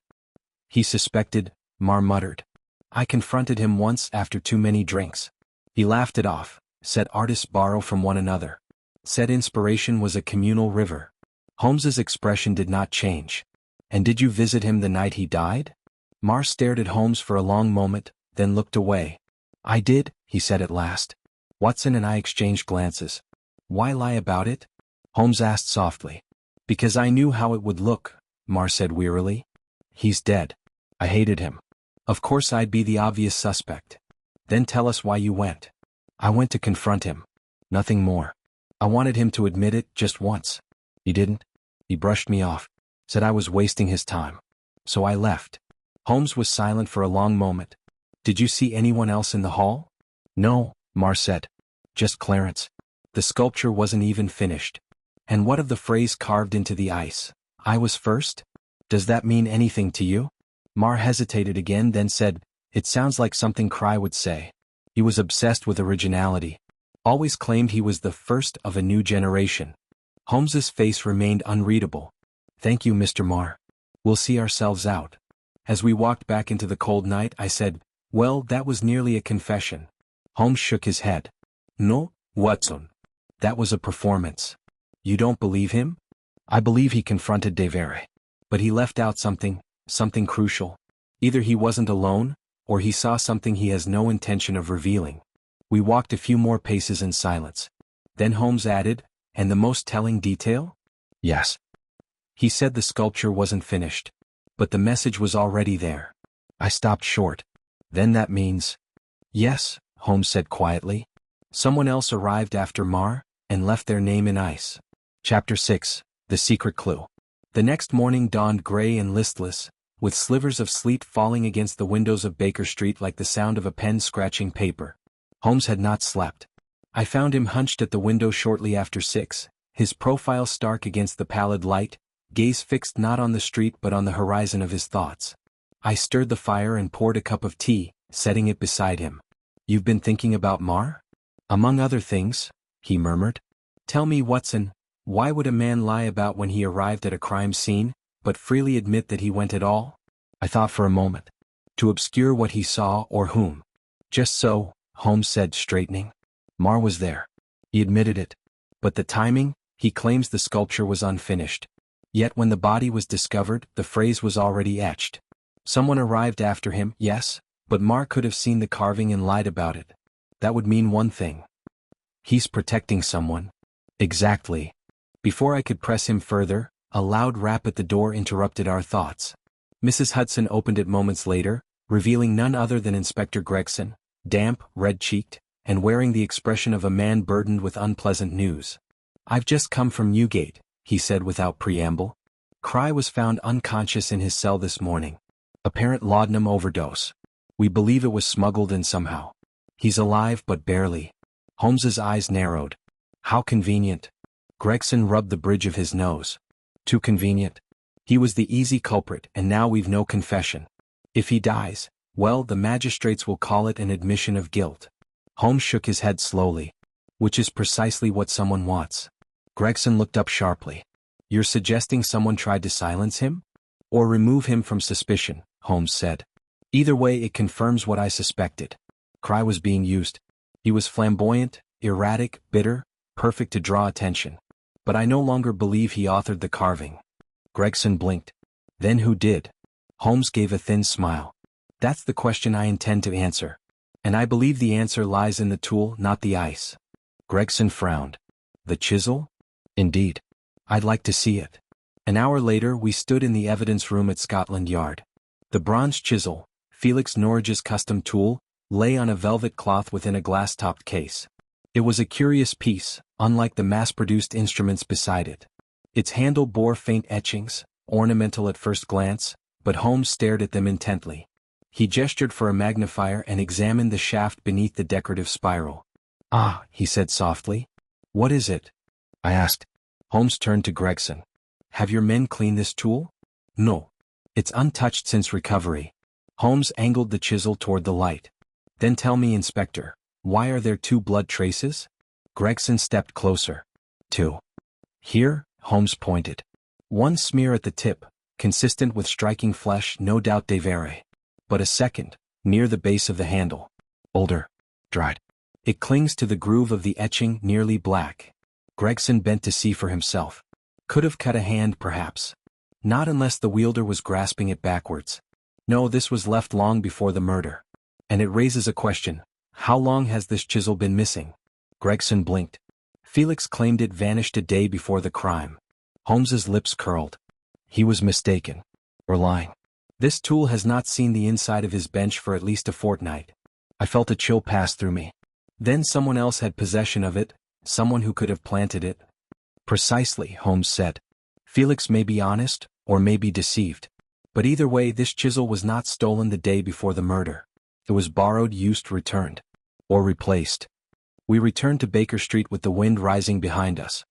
"He suspected," Marr muttered. "I confronted him once after too many drinks. He laughed it off, said artists borrow from one another. Said inspiration was a communal river." Holmes's expression did not change. "And did you visit him the night he died?" Marr stared at Holmes for a long moment, then looked away. "I did," he said at last. Watson and I exchanged glances. "Why lie about it?" Holmes asked softly. "Because I knew how it would look," Marr said wearily. "He's dead. I hated him. Of course I'd be the obvious suspect." "Then tell us why you went." "I went to confront him. Nothing more. I wanted him to admit it just once. He didn't. He brushed me off. Said I was wasting his time. So I left." Holmes was silent for a long moment. "Did you see anyone else in the hall?" "No," Marr said. "Just Clarence. The sculpture wasn't even finished. And what of the phrase carved into the ice? I was first? Does that mean anything to you? Mar hesitated again, then said, It sounds like something Cry would say. He was obsessed with originality. Always claimed he was the first of a new generation. Holmes's face remained unreadable. Thank you, Mr. Mar. We'll see ourselves out. As we walked back into the cold night, I said, Well, that was nearly a confession. Holmes shook his head. No, Watson. That was a performance. You don't believe him? I believe he confronted Devere. But he left out something crucial. Either he wasn't alone, or he saw something he has no intention of revealing. We walked a few more paces in silence. Then Holmes added, And the most telling detail? Yes. He said the sculpture wasn't finished. But the message was already there. I stopped short. Then that means... Yes, Holmes said quietly. Someone else arrived after Mar, and left their name in ice. Chapter 6, The Secret Clue. The next morning dawned gray and listless, with slivers of sleet falling against the windows of Baker Street like the sound of a pen scratching paper. Holmes had not slept. I found him hunched at the window shortly after 6, his profile stark against the pallid light, gaze fixed not on the street but on the horizon of his thoughts. I stirred the fire and poured a cup of tea, setting it beside him. You've been thinking about Mar? Among other things, he murmured. Tell me, Watson, why would a man lie about when he arrived at a crime scene, but freely admit that he went at all? I thought for a moment. To obscure what he saw or whom. Just so, Holmes said, straightening. Mar was there. He admitted it. But the timing, he claims the sculpture was unfinished. Yet when the body was discovered, the phrase was already etched. Someone arrived after him, yes, but Mar could have seen the carving and lied about it. That would mean one thing. He's protecting someone. Exactly. Before I could press him further, a loud rap at the door interrupted our thoughts. Mrs. Hudson opened it moments later, revealing none other than Inspector Gregson, damp, red-cheeked, and wearing the expression of a man burdened with unpleasant news. I've just come from Newgate, he said without preamble. Cry was found unconscious in his cell this morning. Apparent laudanum overdose. We believe it was smuggled in somehow. He's alive but barely. Holmes's eyes narrowed. How convenient. Gregson rubbed the bridge of his nose. Too convenient. He was the easy culprit, and now we've no confession. If he dies, well, the magistrates will call it an admission of guilt. Holmes shook his head slowly. Which is precisely what someone wants. Gregson looked up sharply. You're suggesting someone tried to silence him? Or remove him from suspicion, Holmes said. Either way, it confirms what I suspected. Cry was being used. He was flamboyant, erratic, bitter, perfect to draw attention. But I no longer believe he authored the carving. Gregson blinked. Then who did? Holmes gave a thin smile. That's the question I intend to answer. And I believe the answer lies in the tool, not the ice. Gregson frowned. The chisel? Indeed. I'd like to see it. An hour later we stood in the evidence room at Scotland Yard. The bronze chisel, Felix Norridge's custom tool, lay on a velvet cloth within a glass-topped case. It was a curious piece, unlike the mass-produced instruments beside it. Its handle bore faint etchings, ornamental at first glance, but Holmes stared at them intently. He gestured for a magnifier and examined the shaft beneath the decorative spiral. Ah, he said softly. What is it? I asked. Holmes turned to Gregson. Have your men cleaned this tool? No. It's untouched since recovery. Holmes angled the chisel toward the light. Then tell me, Inspector, why are there 2 blood traces? Gregson stepped closer. 2. Here, Holmes pointed. One smear at the tip, consistent with striking flesh, no doubt Devere. But a second, near the base of the handle. Older. Dried. It clings to the groove of the etching, nearly black. Gregson bent to see for himself. Could have cut a hand, perhaps. Not unless the wielder was grasping it backwards. No, this was left long before the murder. And it raises a question. How long has this chisel been missing? Gregson blinked. Felix claimed it vanished a day before the crime. Holmes's lips curled. He was mistaken. Or lying. This tool has not seen the inside of his bench for at least a fortnight. I felt a chill pass through me. Then someone else had possession of it, someone who could have planted it. Precisely, Holmes said. Felix may be honest, or may be deceived. But either way, this chisel was not stolen the day before the murder. It was borrowed, used, returned. Or replaced. We returned to Baker Street with the wind rising behind us.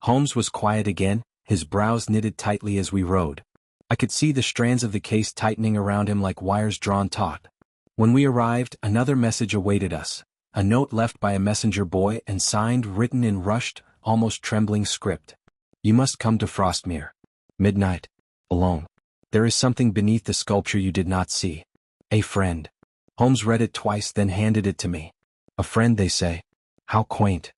Holmes was quiet again, his brows knitted tightly as we rode. I could see the strands of the case tightening around him like wires drawn taut. When we arrived, another message awaited us, a note left by a messenger boy and signed, written in rushed, almost trembling script. You must come to Frostmere. Midnight. Alone. There is something beneath the sculpture you did not see. A friend. Holmes read it twice, then handed it to me. A friend, they say. How quaint.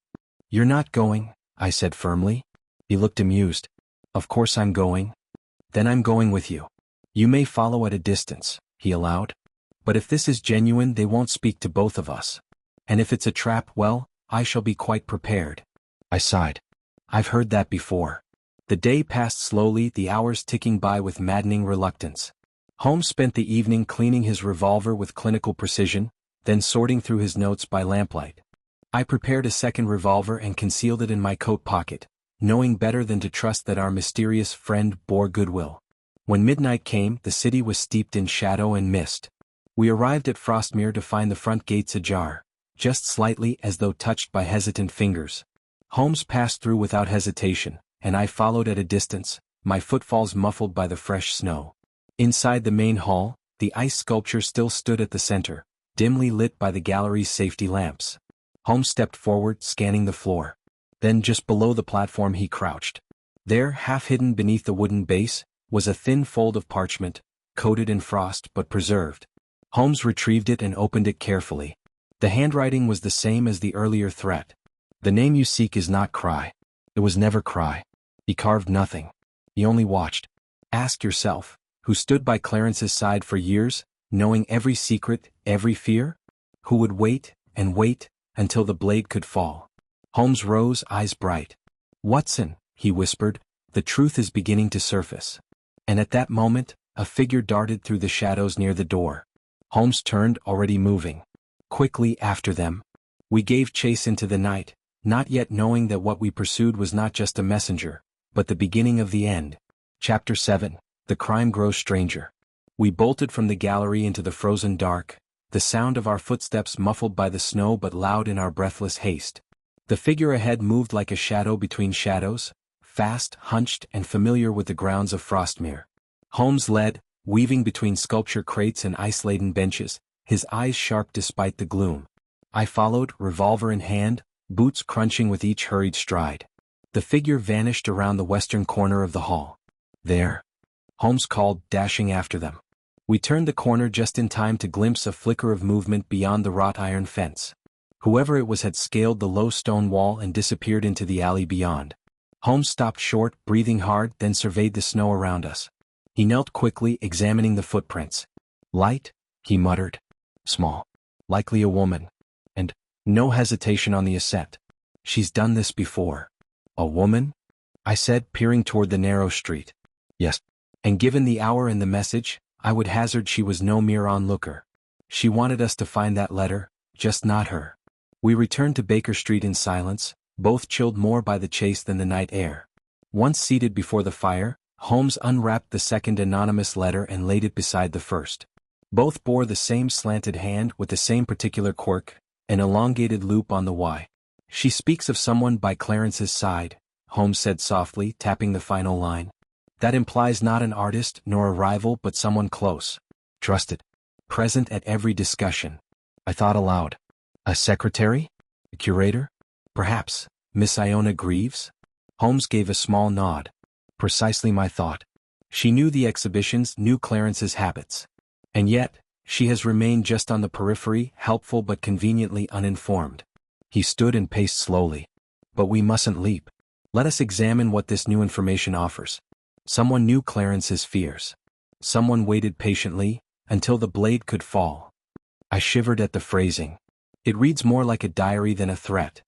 You're not going, I said firmly. He looked amused. Of course I'm going. Then I'm going with you. You may follow at a distance, he allowed. But if this is genuine, they won't speak to both of us. And if it's a trap, well, I shall be quite prepared. I sighed. I've heard that before. The day passed slowly, the hours ticking by with maddening reluctance. Holmes spent the evening cleaning his revolver with clinical precision, then sorting through his notes by lamplight. I prepared a second revolver and concealed it in my coat pocket, knowing better than to trust that our mysterious friend bore goodwill. When midnight came, the city was steeped in shadow and mist. We arrived at Frostmere to find the front gates ajar, just slightly as though touched by hesitant fingers. Holmes passed through without hesitation, and I followed at a distance, my footfalls muffled by the fresh snow. Inside the main hall, the ice sculpture still stood at the center, dimly lit by the gallery's safety lamps. Holmes stepped forward, scanning the floor. Then just below the platform he crouched. There, half hidden beneath the wooden base, was a thin fold of parchment, coated in frost but preserved. Holmes retrieved it and opened it carefully. The handwriting was the same as the earlier threat. The name you seek is not Cry. It was never Cry. He carved nothing. He only watched. Ask yourself, who stood by Clarence's side for years, knowing every secret, every fear? Who would wait, and wait, until the blade could fall? Holmes rose, eyes bright. Watson, he whispered, the truth is beginning to surface. And at that moment, a figure darted through the shadows near the door. Holmes turned, already moving. Quickly after them. We gave chase into the night, not yet knowing that what we pursued was not just a messenger, but the beginning of the end. Chapter 7. The crime grows stranger. We bolted from the gallery into the frozen dark, the sound of our footsteps muffled by the snow but loud in our breathless haste. The figure ahead moved like a shadow between shadows, fast, hunched, and familiar with the grounds of Frostmere. Holmes led, weaving between sculpture crates and ice-laden benches, his eyes sharp despite the gloom. I followed, revolver in hand, boots crunching with each hurried stride. The figure vanished around the western corner of the hall. There! Holmes called, dashing after them. We turned the corner just in time to glimpse a flicker of movement beyond the wrought iron fence. Whoever it was had scaled the low stone wall and disappeared into the alley beyond. Holmes stopped short, breathing hard, then surveyed the snow around us. He knelt quickly, examining the footprints. Light, he muttered. Small. Likely a woman. And no hesitation on the ascent. She's done this before. A woman? I said, peering toward the narrow street. Yes. And given the hour and the message, I would hazard she was no mere onlooker. She wanted us to find that letter, just not her. We returned to Baker Street in silence, both chilled more by the chase than the night air. Once seated before the fire, Holmes unwrapped the second anonymous letter and laid it beside the first. Both bore the same slanted hand with the same particular quirk, an elongated loop on the Y. She speaks of someone by Clarence's side, Holmes said softly, tapping the final line. That implies not an artist nor a rival but someone close. Trusted. Present at every discussion. I thought aloud. A secretary? A curator? Perhaps, Miss Iona Greaves? Holmes gave a small nod. Precisely my thought. She knew the exhibitions, knew Clarence's habits. And yet, she has remained just on the periphery, helpful but conveniently uninformed. He stood and paced slowly. But we mustn't leap. Let us examine what this new information offers. Someone knew Clarence's fears. Someone waited patiently, until the blade could fall. I shivered at the phrasing. It reads more like a diary than a threat.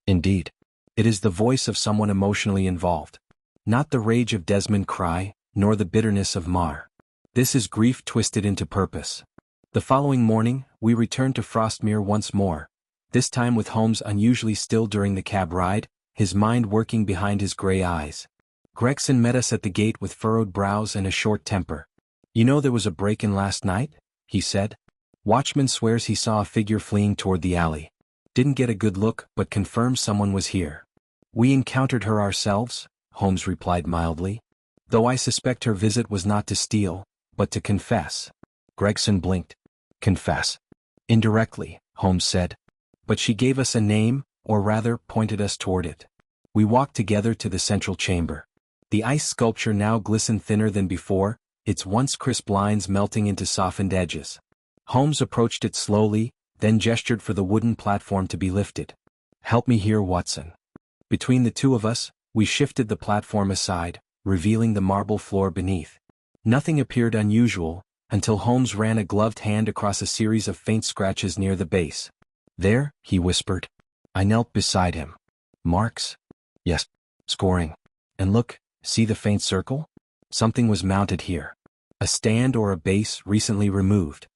Indeed. It is the voice of someone emotionally involved. Not the rage of Desmond Cry, nor the bitterness of Mar. This is grief twisted into purpose. The following morning, we returned to Frostmere once more, this time with Holmes unusually still during the cab ride, his mind working behind his gray eyes. Gregson met us at the gate with furrowed brows and a short temper. You know there was a break-in last night? He said. Watchman swears he saw a figure fleeing toward the alley. Didn't get a good look, but confirms someone was here. We encountered her ourselves, Holmes replied mildly. Though I suspect her visit was not to steal, but to confess. Gregson blinked. Confess. Indirectly, Holmes said. But she gave us a name, or rather, pointed us toward it. We walked together to the central chamber. The ice sculpture now glistened thinner than before, its once crisp lines melting into softened edges. Holmes approached it slowly, then gestured for the wooden platform to be lifted. Help me here, Watson. Between the two of us, we shifted the platform aside, revealing the marble floor beneath. Nothing appeared unusual, until Holmes ran a gloved hand across a series of faint scratches near the base. There, he whispered. I knelt beside him. Marks? Yes. Scoring. And look, see the faint circle? Something was mounted here. A stand or a base recently removed.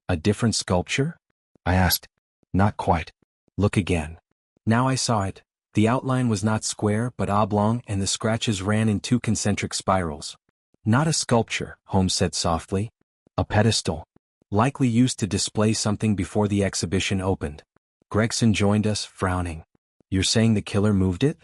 A different sculpture? I asked. Not quite. Look again. Now I saw it. The outline was not square but oblong and the scratches ran in two concentric spirals. Not a sculpture, Holmes said softly. A pedestal. Likely used to display something before the exhibition opened. Gregson joined us, frowning. You're saying the killer moved it?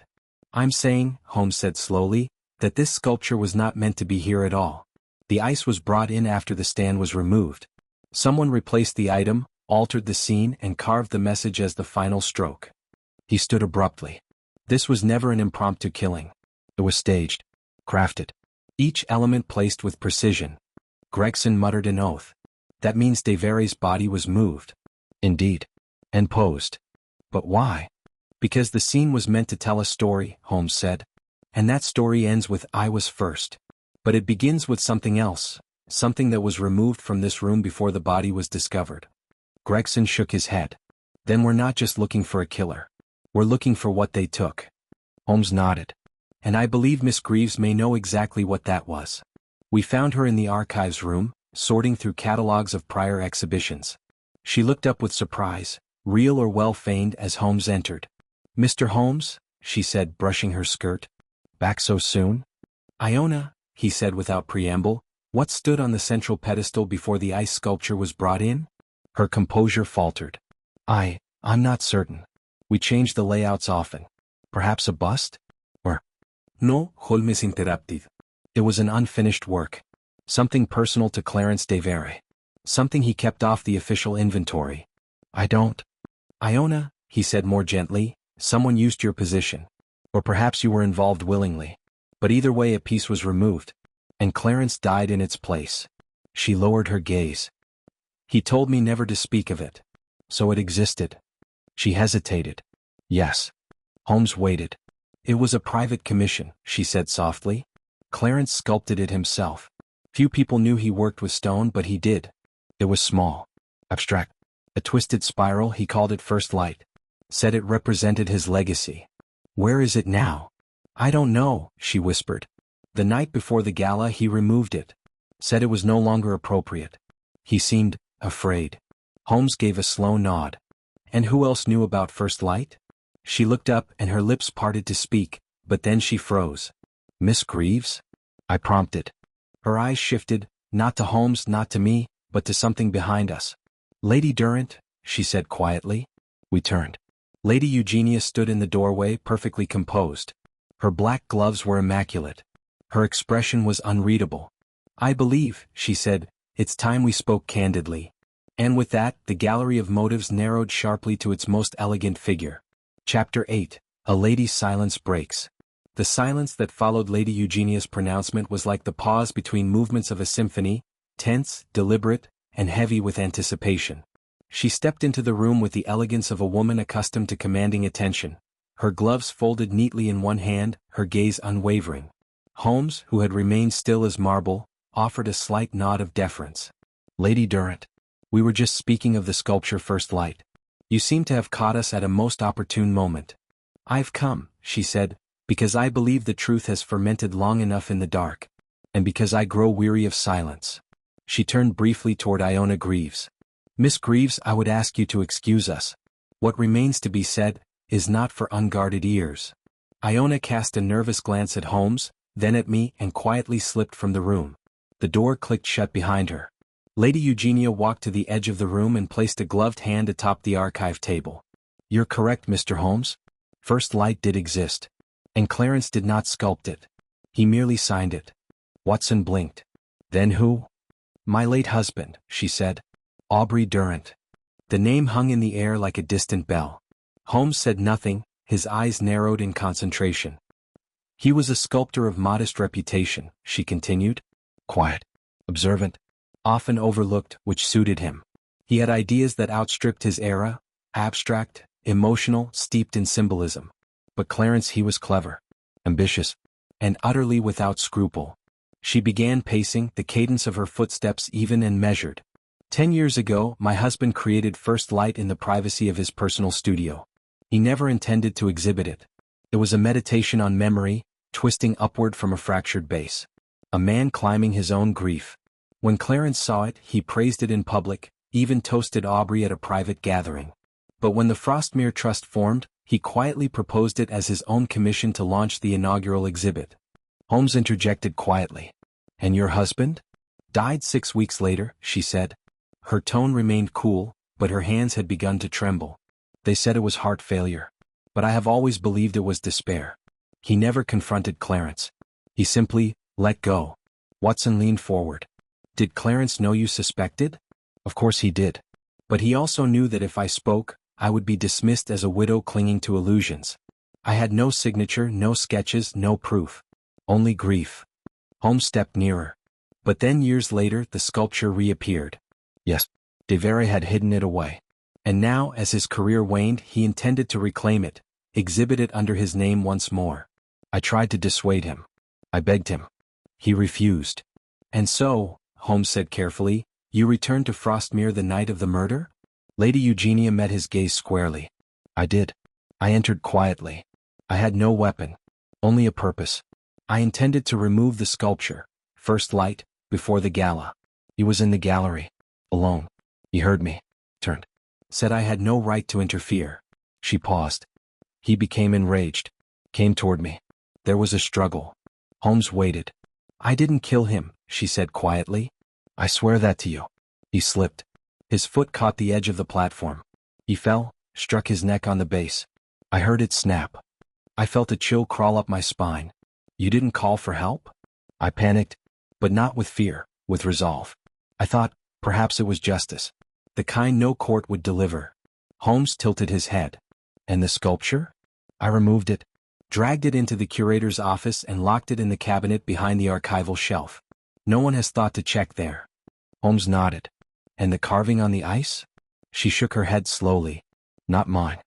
I'm saying, Holmes said slowly, that this sculpture was not meant to be here at all. The ice was brought in after the stand was removed. Someone replaced the item, altered the scene and carved the message as the final stroke. He stood abruptly. This was never an impromptu killing. It was staged. Crafted. Each element placed with precision. Gregson muttered an oath. That means Devereux's body was moved. Indeed. And posed. But why? Because the scene was meant to tell a story, Holmes said. And that story ends with I was first. But it begins with something else, something that was removed from this room before the body was discovered. Gregson shook his head. Then we're not just looking for a killer. We're looking for what they took. Holmes nodded. And I believe Miss Greaves may know exactly what that was. We found her in the archives room, sorting through catalogs of prior exhibitions. She looked up with surprise, real or well-feigned, as Holmes entered. Mr. Holmes, she said, brushing her skirt. Back so soon? Iona, he said without preamble, what stood on the central pedestal before the ice sculpture was brought in? Her composure faltered. I'm not certain. We change the layouts often. Perhaps a bust? Or? No, Holmes interrupted. It was an unfinished work. Something personal to Clarence Devereux. Something he kept off the official inventory. I don't. Iona, he said more gently, someone used your position. Or perhaps you were involved willingly. But either way a piece was removed. And Clarence died in its place. She lowered her gaze. He told me never to speak of it. So it existed. She hesitated. Yes. Holmes waited. It was a private commission, she said softly. Clarence sculpted it himself. Few people knew he worked with stone, but he did. It was small. Abstract. A twisted spiral, he called it First Light. Said it represented his legacy. Where is it now? I don't know, she whispered. The night before the gala he removed it. Said it was no longer appropriate. He seemed afraid. Holmes gave a slow nod. And who else knew about First Light? She looked up and her lips parted to speak, but then she froze. Miss Greaves? I prompted. Her eyes shifted, not to Holmes, not to me, but to something behind us. Lady Durrant, she said quietly. We turned. Lady Eugenia stood in the doorway, perfectly composed. Her black gloves were immaculate. Her expression was unreadable. I believe, she said, it's time we spoke candidly. And with that, the gallery of motives narrowed sharply to its most elegant figure. Chapter 8. A lady's silence breaks. The silence that followed Lady Eugenia's pronouncement was like the pause between movements of a symphony, tense, deliberate, and heavy with anticipation. She stepped into the room with the elegance of a woman accustomed to commanding attention. Her gloves folded neatly in one hand, her gaze unwavering. Holmes, who had remained still as marble, offered a slight nod of deference. Lady Durrant. We were just speaking of the sculpture First Light. You seem to have caught us at a most opportune moment. I've come, she said, because I believe the truth has fermented long enough in the dark. And because I grow weary of silence. She turned briefly toward Iona Greaves. Miss Greaves, I would ask you to excuse us. What remains to be said is not for unguarded ears. Iona cast a nervous glance at Holmes, then at me, and quietly slipped from the room. The door clicked shut behind her. Lady Eugenia walked to the edge of the room and placed a gloved hand atop the archive table. You're correct, Mr. Holmes. First Light did exist. And Clarence did not sculpt it. He merely signed it. Watson blinked. Then who? My late husband, she said. Aubrey Durant. The name hung in the air like a distant bell. Holmes said nothing, his eyes narrowed in concentration. He was a sculptor of modest reputation, she continued. Quiet. Observant. Often overlooked, which suited him. He had ideas that outstripped his era, abstract, emotional, steeped in symbolism. But Clarence, he was clever, ambitious, and utterly without scruple. She began pacing, the cadence of her footsteps even and measured. 10 years ago, my husband created First Light in the privacy of his personal studio. He never intended to exhibit it. It was a meditation on memory, twisting upward from a fractured base. A man climbing his own grief. When Clarence saw it, he praised it in public, even toasted Aubrey at a private gathering. But when the Frostmere Trust formed, he quietly proposed it as his own commission to launch the inaugural exhibit. Holmes interjected quietly. And your husband? Died 6 weeks later, she said. Her tone remained cool, but her hands had begun to tremble. They said it was heart failure. But I have always believed it was despair. He never confronted Clarence. He simply let go. Watson leaned forward. Did Clarence know you suspected? Of course he did. But he also knew that if I spoke, I would be dismissed as a widow clinging to illusions. I had no signature, no sketches, no proof. Only grief. Holmes stepped nearer. But then years later the sculpture reappeared. Yes, Devere had hidden it away. And now, as his career waned, he intended to reclaim it, exhibit it under his name once more. I tried to dissuade him. I begged him. He refused. And so, Holmes said carefully, you returned to Frostmere the night of the murder? Lady Eugenia met his gaze squarely. I did. I entered quietly. I had no weapon. Only a purpose. I intended to remove the sculpture, First Light, before the gala. He was in the gallery. Alone. He heard me. Turned. Said I had no right to interfere. She paused. He became enraged. Came toward me. There was a struggle. Holmes waited. I didn't kill him, she said quietly. I swear that to you. He slipped. His foot caught the edge of the platform. He fell, struck his neck on the base. I heard it snap. I felt a chill crawl up my spine. You didn't call for help? I panicked, but not with fear, with resolve. I thought, perhaps it was justice. The kind no court would deliver. Holmes tilted his head. And the sculpture? I removed it, dragged it into the curator's office and locked it in the cabinet behind the archival shelf. No one has thought to check there. Holmes nodded. And the carving on the ice? She shook her head slowly. Not mine.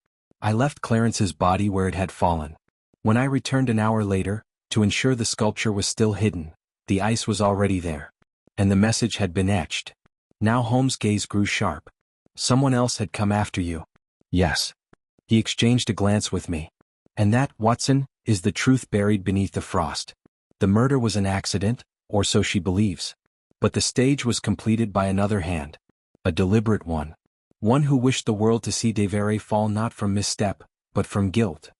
I left Clarence's body where it had fallen. When I returned an hour later, to ensure the sculpture was still hidden, the ice was already there. And the message had been etched. Now Holmes' gaze grew sharp. Someone else had come after you. Yes. He exchanged a glance with me. And that, Watson, is the truth buried beneath the frost. The murder was an accident, or so she believes. But the stage was completed by another hand. A deliberate one. One who wished the world to see Devere fall not from misstep, but from guilt.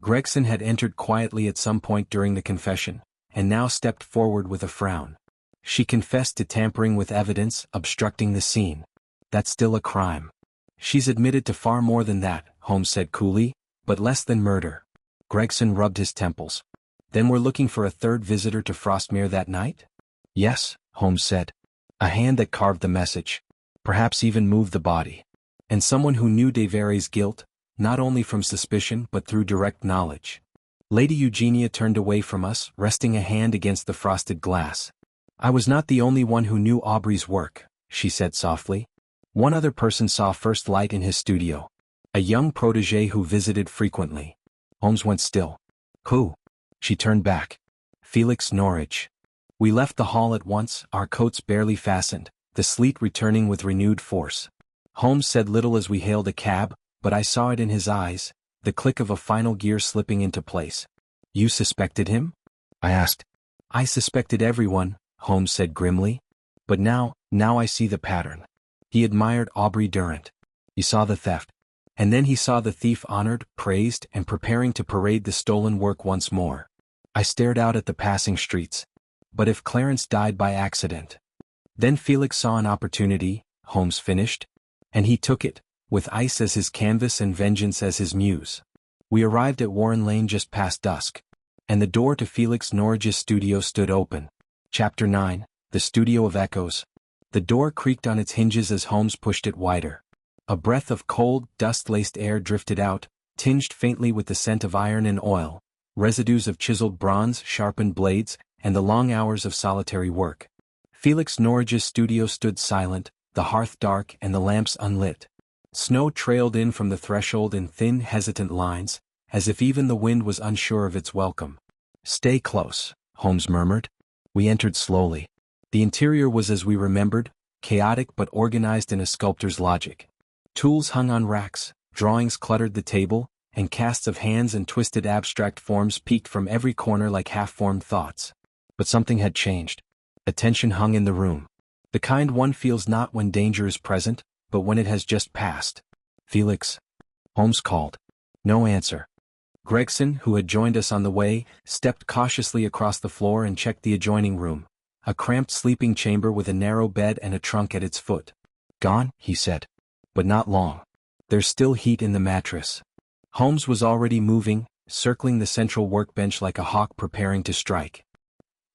Gregson had entered quietly at some point during the confession, and now stepped forward with a frown. She confessed to tampering with evidence, obstructing the scene. That's still a crime. She's admitted to far more than that, Holmes said coolly, but less than murder. Gregson rubbed his temples. Then we're looking for a third visitor to Frostmere that night? Yes, Holmes said. A hand that carved the message. Perhaps even moved the body. And someone who knew Devere's guilt, not only from suspicion but through direct knowledge. Lady Eugenia turned away from us, resting a hand against the frosted glass. I was not the only one who knew Aubrey's work, she said softly. One other person saw First Light in his studio. A young protégé who visited frequently. Holmes went still. Who? She turned back. Felix Norwich. We left the hall at once, our coats barely fastened, the sleet returning with renewed force. Holmes said little as we hailed a cab, but I saw it in his eyes, the click of a final gear slipping into place. You suspected him? I asked. I suspected everyone, Holmes said grimly. But now I see the pattern. He admired Aubrey Durant. He saw the theft. And then he saw the thief honored, praised, and preparing to parade the stolen work once more. I stared out at the passing streets. But if Clarence died by accident? Then Felix saw an opportunity, Holmes finished. And he took it, with ice as his canvas and vengeance as his muse. We arrived at Warren Lane just past dusk. and the door to Felix Norrige's studio stood open. Chapter 9, The Studio of Echoes. The door creaked on its hinges as Holmes pushed it wider. A breath of cold, dust-laced air drifted out, tinged faintly with the scent of iron and oil, residues of chiseled bronze, sharpened blades, and the long hours of solitary work. Felix Norrige's studio stood silent, the hearth dark and the lamps unlit. Snow trailed in from the threshold in thin, hesitant lines, as if even the wind was unsure of its welcome. "Stay close," Holmes murmured. We entered slowly. The interior was as we remembered, chaotic but organized in a sculptor's logic. Tools hung on racks, drawings cluttered the table, and casts of hands and twisted abstract forms peeked from every corner like half-formed thoughts. But something had changed. Attention hung in the room. The kind one feels not when danger is present, but when it has just passed. "Felix," Holmes called. No answer. Gregson, who had joined us on the way, stepped cautiously across the floor and checked the adjoining room, a cramped sleeping chamber with a narrow bed and a trunk at its foot. "Gone," he said. "But not long. There's still heat in the mattress." Holmes was already moving, circling the central workbench like a hawk preparing to strike.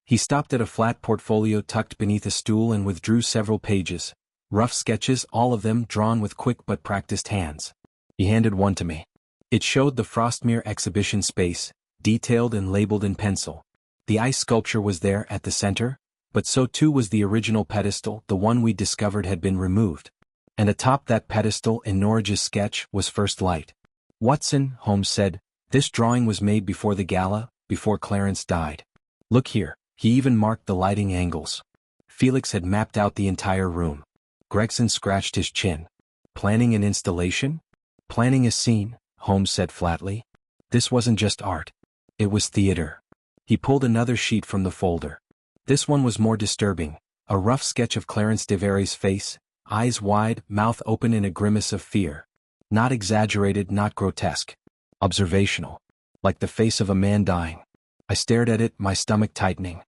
He stopped at a flat portfolio tucked beneath a stool and withdrew several pages, rough sketches, all of them drawn with quick but practiced hands. He handed one to me. It showed the Frostmere exhibition space, detailed and labeled in pencil. The ice sculpture was there at the center, but so too was the original pedestal. The one we discovered had been removed. And atop that pedestal in Norrige's sketch was First Light. "Watson," Holmes said, "this drawing was made before the gala, before Clarence died. Look here." He even marked the lighting angles. Felix had mapped out the entire room. Gregson scratched his chin. "Planning an installation?" "Planning a scene," Holmes said flatly. "This wasn't just art. It was theater." He pulled another sheet from the folder. This one was more disturbing, a rough sketch of Clarence Devereux's face, eyes wide, mouth open in a grimace of fear. Not exaggerated, not grotesque. Observational. Like the face of a man dying. I stared at it, my stomach tightening.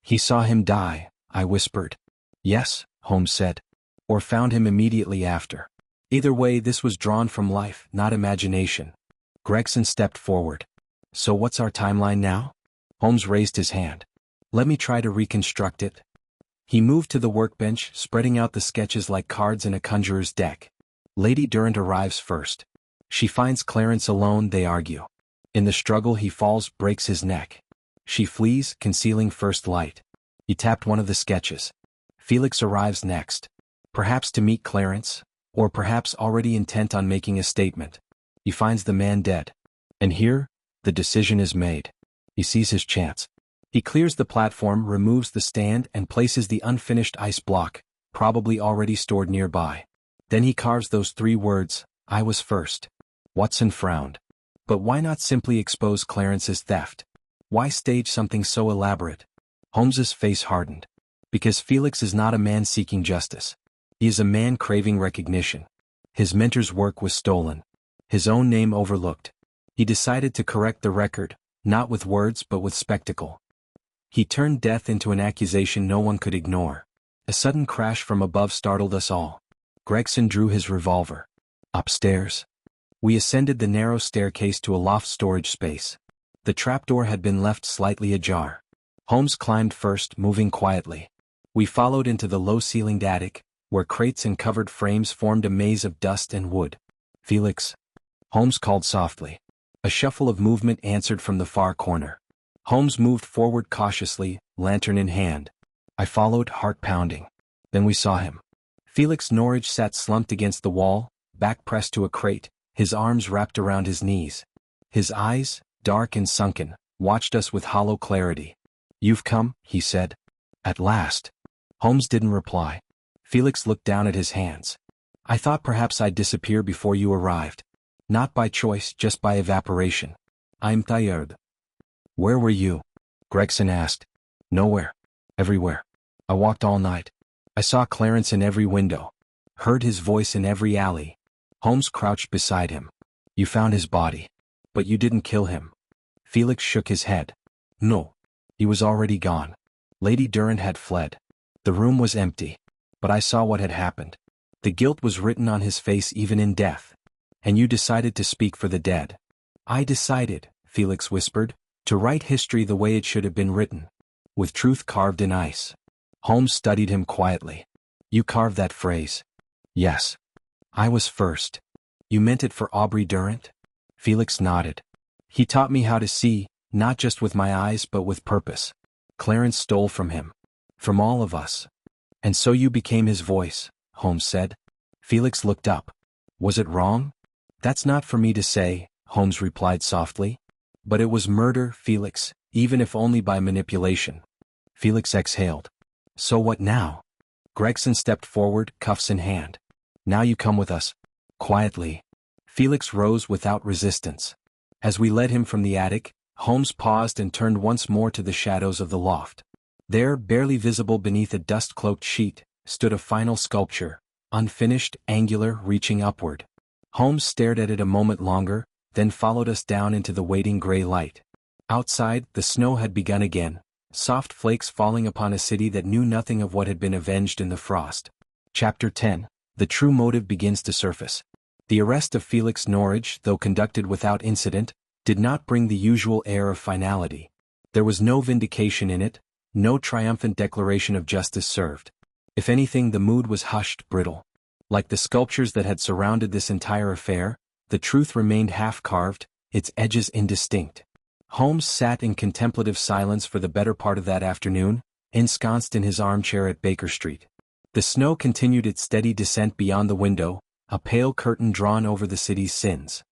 "He saw him die," I whispered. "Yes," Holmes said. "Or found him immediately after. Either way, this was drawn from life, not imagination." Gregson stepped forward. "So what's our timeline now?" Holmes raised his hand. "Let me try to reconstruct it." He moved to the workbench, spreading out the sketches like cards in a conjurer's deck. Lady Durrant arrives first. She finds Clarence alone, they argue. In the struggle he falls, breaks his neck. She flees, concealing First Light. He tapped one of the sketches. Felix arrives next. Perhaps to meet Clarence, or perhaps already intent on making a statement. He finds the man dead. And here, the decision is made. He sees his chance. He clears the platform, removes the stand, and places the unfinished ice block, probably already stored nearby. Then he carves those 3 words, "I was first." Watson frowned. But why not simply expose Clarence's theft? Why stage something so elaborate? Holmes's face hardened. Because Felix is not a man seeking justice. He is a man craving recognition. His mentor's work was stolen. His own name overlooked. He decided to correct the record, not with words but with spectacle. He turned death into an accusation no one could ignore. A sudden crash from above startled us all. Gregson drew his revolver. Upstairs. We ascended the narrow staircase to a loft storage space. The trapdoor had been left slightly ajar. Holmes climbed first, moving quietly. We followed into the low-ceilinged attic, where crates and covered frames formed a maze of dust and wood. "Felix," Holmes called softly. A shuffle of movement answered from the far corner. Holmes moved forward cautiously, lantern in hand. I followed, heart pounding. Then we saw him. Felix Norrige sat slumped against the wall, back pressed to a crate, his arms wrapped around his knees. His eyes, dark and sunken, watched us with hollow clarity. "You've come," he said. "At last." Holmes didn't reply. Felix looked down at his hands. "I thought perhaps I'd disappear before you arrived. Not by choice, just by evaporation. I'm tired." "Where were you?" Gregson asked. "Nowhere. Everywhere. I walked all night. I saw Clarence in every window. Heard his voice in every alley." Holmes crouched beside him. "You found his body. But you didn't kill him." Felix shook his head. "No. He was already gone. Lady Durrant had fled. The room was empty. But I saw what had happened. The guilt was written on his face even in death. And you decided to speak for the dead." "I decided," Felix whispered, To write history the way it should have been written. With truth carved in ice. Holmes studied him quietly. You carved that phrase. Yes. I was first. You meant it for Aubrey Durrant? Felix nodded. He taught me how to see, not just with my eyes but with purpose. Clarence stole from him. From all of us. And so you became his voice, Holmes said. Felix looked up. Was it wrong? That's not for me to say, Holmes replied softly. But it was murder, Felix, even if only by manipulation. Felix exhaled. So what now? Gregson stepped forward, cuffs in hand. Now you come with us. Quietly. Felix rose without resistance. As we led him from the attic, Holmes paused and turned once more to the shadows of the loft. There, barely visible beneath a dust-cloaked sheet, stood a final sculpture, unfinished, angular, reaching upward. Holmes stared at it a moment longer, then followed us down into the waiting gray light. Outside, the snow had begun again, soft flakes falling upon a city that knew nothing of what had been avenged in the frost. Chapter 10. The true motive begins to surface. The arrest of Felix Norridge, though conducted without incident, did not bring the usual air of finality. There was no vindication in it, no triumphant declaration of justice served. If anything, the mood was hushed, brittle. Like the sculptures that had surrounded this entire affair, the truth remained half-carved, its edges indistinct. Holmes sat in contemplative silence for the better part of that afternoon, ensconced in his armchair at Baker Street. The snow continued its steady descent beyond the window, a pale curtain drawn over the city's sins.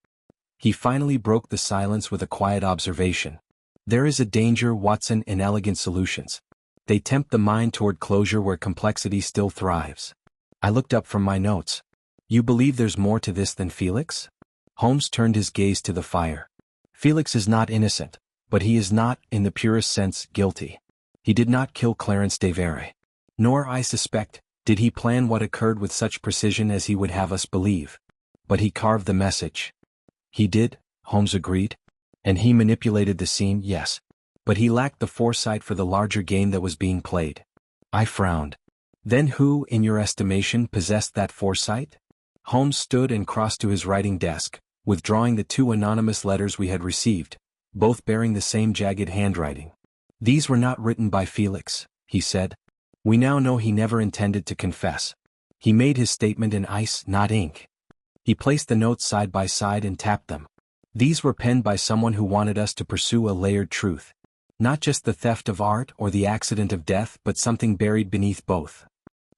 He finally broke the silence with a quiet observation. There is a danger, Watson, in elegant solutions. They tempt the mind toward closure where complexity still thrives. I looked up from my notes. You believe there's more to this than Felix? Holmes turned his gaze to the fire. Felix is not innocent, but he is not, in the purest sense, guilty. He did not kill Clarence Devere. Nor, I suspect, did he plan what occurred with such precision as he would have us believe. But he carved the message. He did, Holmes agreed. And he manipulated the scene, yes. But he lacked the foresight for the larger game that was being played. I frowned. Then who, in your estimation, possessed that foresight? Holmes stood and crossed to his writing desk, withdrawing the 2 anonymous letters we had received, both bearing the same jagged handwriting. These were not written by Felix, he said. We now know he never intended to confess. He made his statement in ice, not ink. He placed the notes side by side and tapped them. These were penned by someone who wanted us to pursue a layered truth. Not just the theft of art or the accident of death, but something buried beneath both.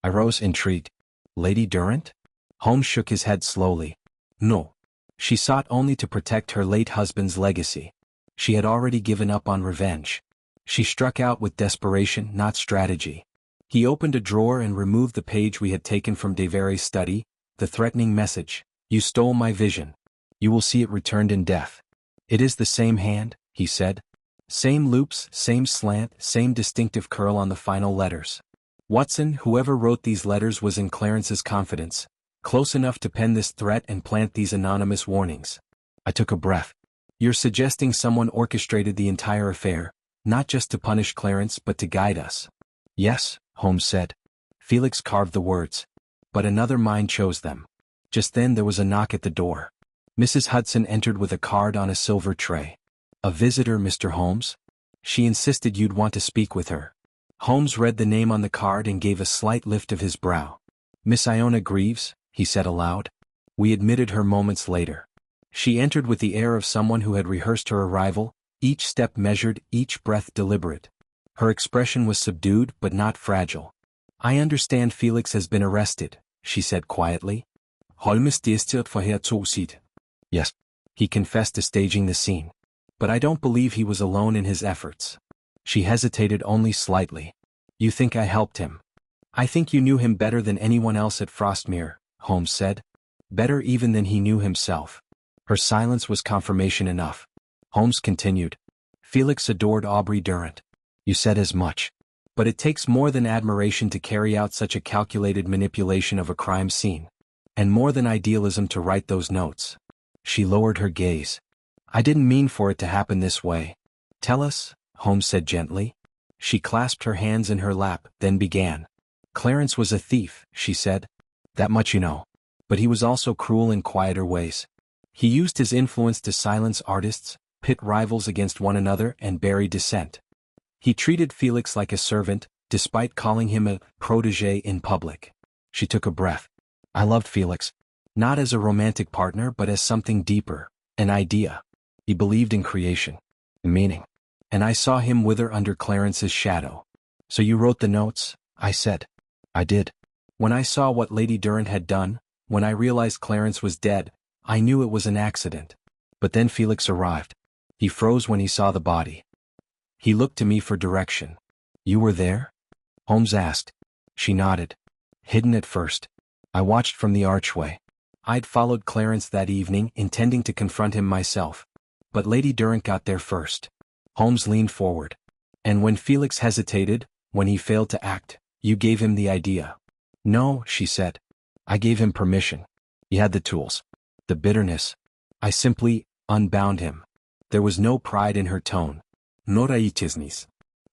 I rose, intrigued. Lady Durrant? Holmes shook his head slowly. No. She sought only to protect her late husband's legacy. She had already given up on revenge. She struck out with desperation, not strategy. He opened a drawer and removed the page we had taken from Devere's study, the threatening message. You stole my vision. You will see it returned in death. It is the same hand, he said. Same loops, same slant, same distinctive curl on the final letters. Watson, whoever wrote these letters was in Clarence's confidence, close enough to pen this threat and plant these anonymous warnings. I took a breath. You're suggesting someone orchestrated the entire affair, not just to punish Clarence but to guide us. Yes, Holmes said. Felix carved the words. But another mind chose them. Just then there was a knock at the door. Mrs. Hudson entered with a card on a silver tray. A visitor, Mr. Holmes? She insisted you'd want to speak with her. Holmes read the name on the card and gave a slight lift of his brow. Miss Iona Greaves, he said aloud. We admitted her moments later. She entered with the air of someone who had rehearsed her arrival, each step measured, each breath deliberate. Her expression was subdued but not fragile. I understand Felix has been arrested, she said quietly. Holmes destyret for hertugsit. Yes. He confessed to staging the scene. But I don't believe he was alone in his efforts. She hesitated only slightly. You think I helped him? I think you knew him better than anyone else at Frostmere, Holmes said. Better even than he knew himself. Her silence was confirmation enough. Holmes continued. Felix adored Aubrey Durrant. You said as much. But it takes more than admiration to carry out such a calculated manipulation of a crime scene. And more than idealism to write those notes. She lowered her gaze. I didn't mean for it to happen this way. Tell us, Holmes said gently. She clasped her hands in her lap, then began. Clarence was a thief, she said. That much you know. But he was also cruel in quieter ways. He used his influence to silence artists, pit rivals against one another and bury dissent. He treated Felix like a servant, despite calling him a protégé in public. She took a breath. I loved Felix. Not as a romantic partner but as something deeper, an idea. He believed in creation, in meaning. And I saw him wither under Clarence's shadow. So you wrote the notes? I said. I did. When I saw what Lady Durrant had done, when I realized Clarence was dead, I knew it was an accident. But then Felix arrived. He froze when he saw the body. He looked to me for direction. You were there? Holmes asked. She nodded. Hidden at first. I watched from the archway. I'd followed Clarence that evening, intending to confront him myself. But Lady Durrant got there first. Holmes leaned forward. And when Felix hesitated, when he failed to act, you gave him the idea. No, she said. I gave him permission. He had the tools. The bitterness. I simply unbound him. There was no pride in her tone. No righteousness.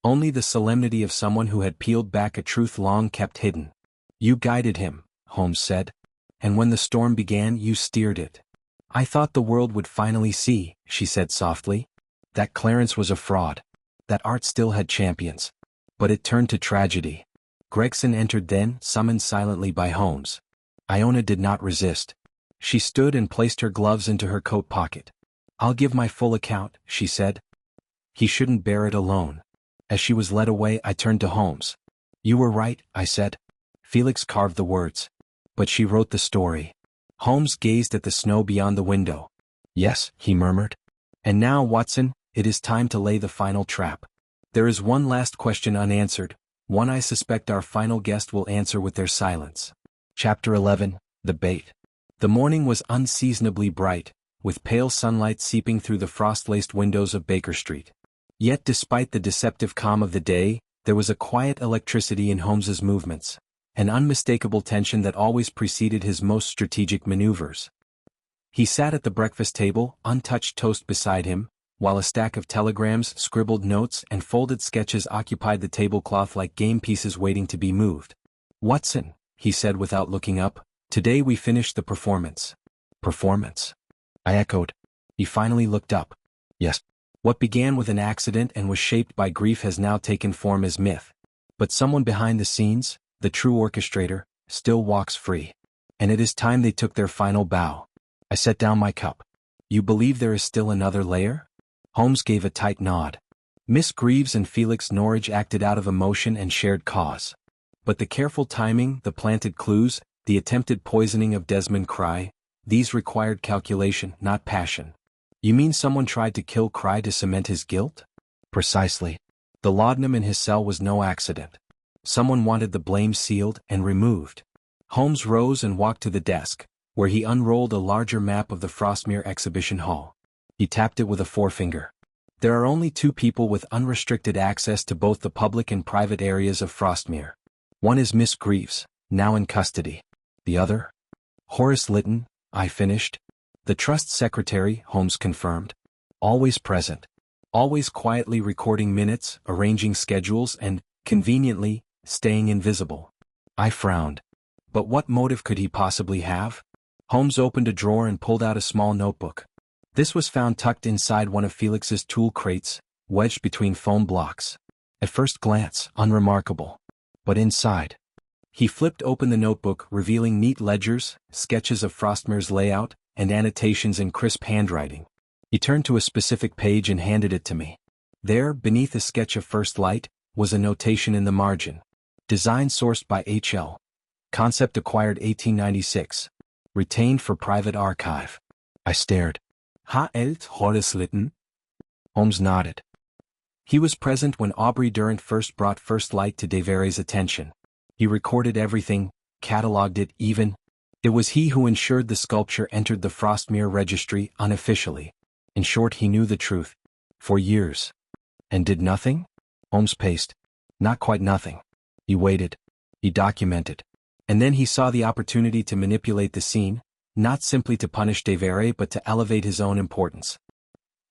Only the solemnity of someone who had peeled back a truth long kept hidden. You guided him, Holmes said. And when the storm began, you steered it. I thought the world would finally see, she said softly, that Clarence was a fraud. That art still had champions. But it turned to tragedy. Gregson entered then, summoned silently by Holmes. Iona did not resist. She stood and placed her gloves into her coat pocket. I'll give my full account, she said. He shouldn't bear it alone. As she was led away, I turned to Holmes. You were right, I said. Felix carved the words. But she wrote the story. Holmes gazed at the snow beyond the window. Yes, he murmured. And now, Watson, it is time to lay the final trap. There is one last question unanswered, one I suspect our final guest will answer with their silence. Chapter 11, The Bait. The morning was unseasonably bright, with pale sunlight seeping through the frost-laced windows of Baker Street. Yet despite the deceptive calm of the day, there was a quiet electricity in Holmes's movements, an unmistakable tension that always preceded his most strategic maneuvers. He sat at the breakfast table, untouched toast beside him, while a stack of telegrams, scribbled notes, and folded sketches occupied the tablecloth like game pieces waiting to be moved. Watson, he said without looking up, today we finished the performance. Performance? I echoed. He finally looked up. Yes. What began with an accident and was shaped by grief has now taken form as myth. But someone behind the scenes, the true orchestrator, still walks free. And it is time they took their final bow. I set down my cup. You believe there is still another layer? Holmes gave a tight nod. Miss Greaves and Felix Norridge acted out of emotion and shared cause. But the careful timing, the planted clues, the attempted poisoning of Desmond Cry, these required calculation, not passion. You mean someone tried to kill Cry to cement his guilt? Precisely. The laudanum in his cell was no accident. Someone wanted the blame sealed and removed. Holmes rose and walked to the desk, where he unrolled a larger map of the Frostmere exhibition hall. He tapped it with a forefinger. There are only two people with unrestricted access to both the public and private areas of Frostmere. One is Miss Greaves, now in custody. The other? Horace Lytton, I finished. The trust secretary, Holmes confirmed. Always present. Always quietly recording minutes, arranging schedules, and, conveniently, staying invisible. I frowned. But what motive could he possibly have? Holmes opened a drawer and pulled out a small notebook. This was found tucked inside one of Felix's tool crates, wedged between foam blocks. At first glance, unremarkable. But inside. He flipped open the notebook, revealing neat ledgers, sketches of Frostmere's layout, and annotations in crisp handwriting. He turned to a specific page and handed it to me. There, beneath a sketch of First Light, was a notation in the margin. Design sourced by H.L. Concept acquired 1896. Retained for private archive. I stared. H.L. Horace Lytton? Holmes nodded. He was present when Aubrey Durrant first brought First Light to Devereux's attention. He recorded everything, catalogued it even. It was he who ensured the sculpture entered the Frostmere registry unofficially. In short, he knew the truth. For years. And did nothing? Holmes paced. Not quite nothing. He waited. He documented. And then he saw the opportunity to manipulate the scene, not simply to punish Devereux but to elevate his own importance.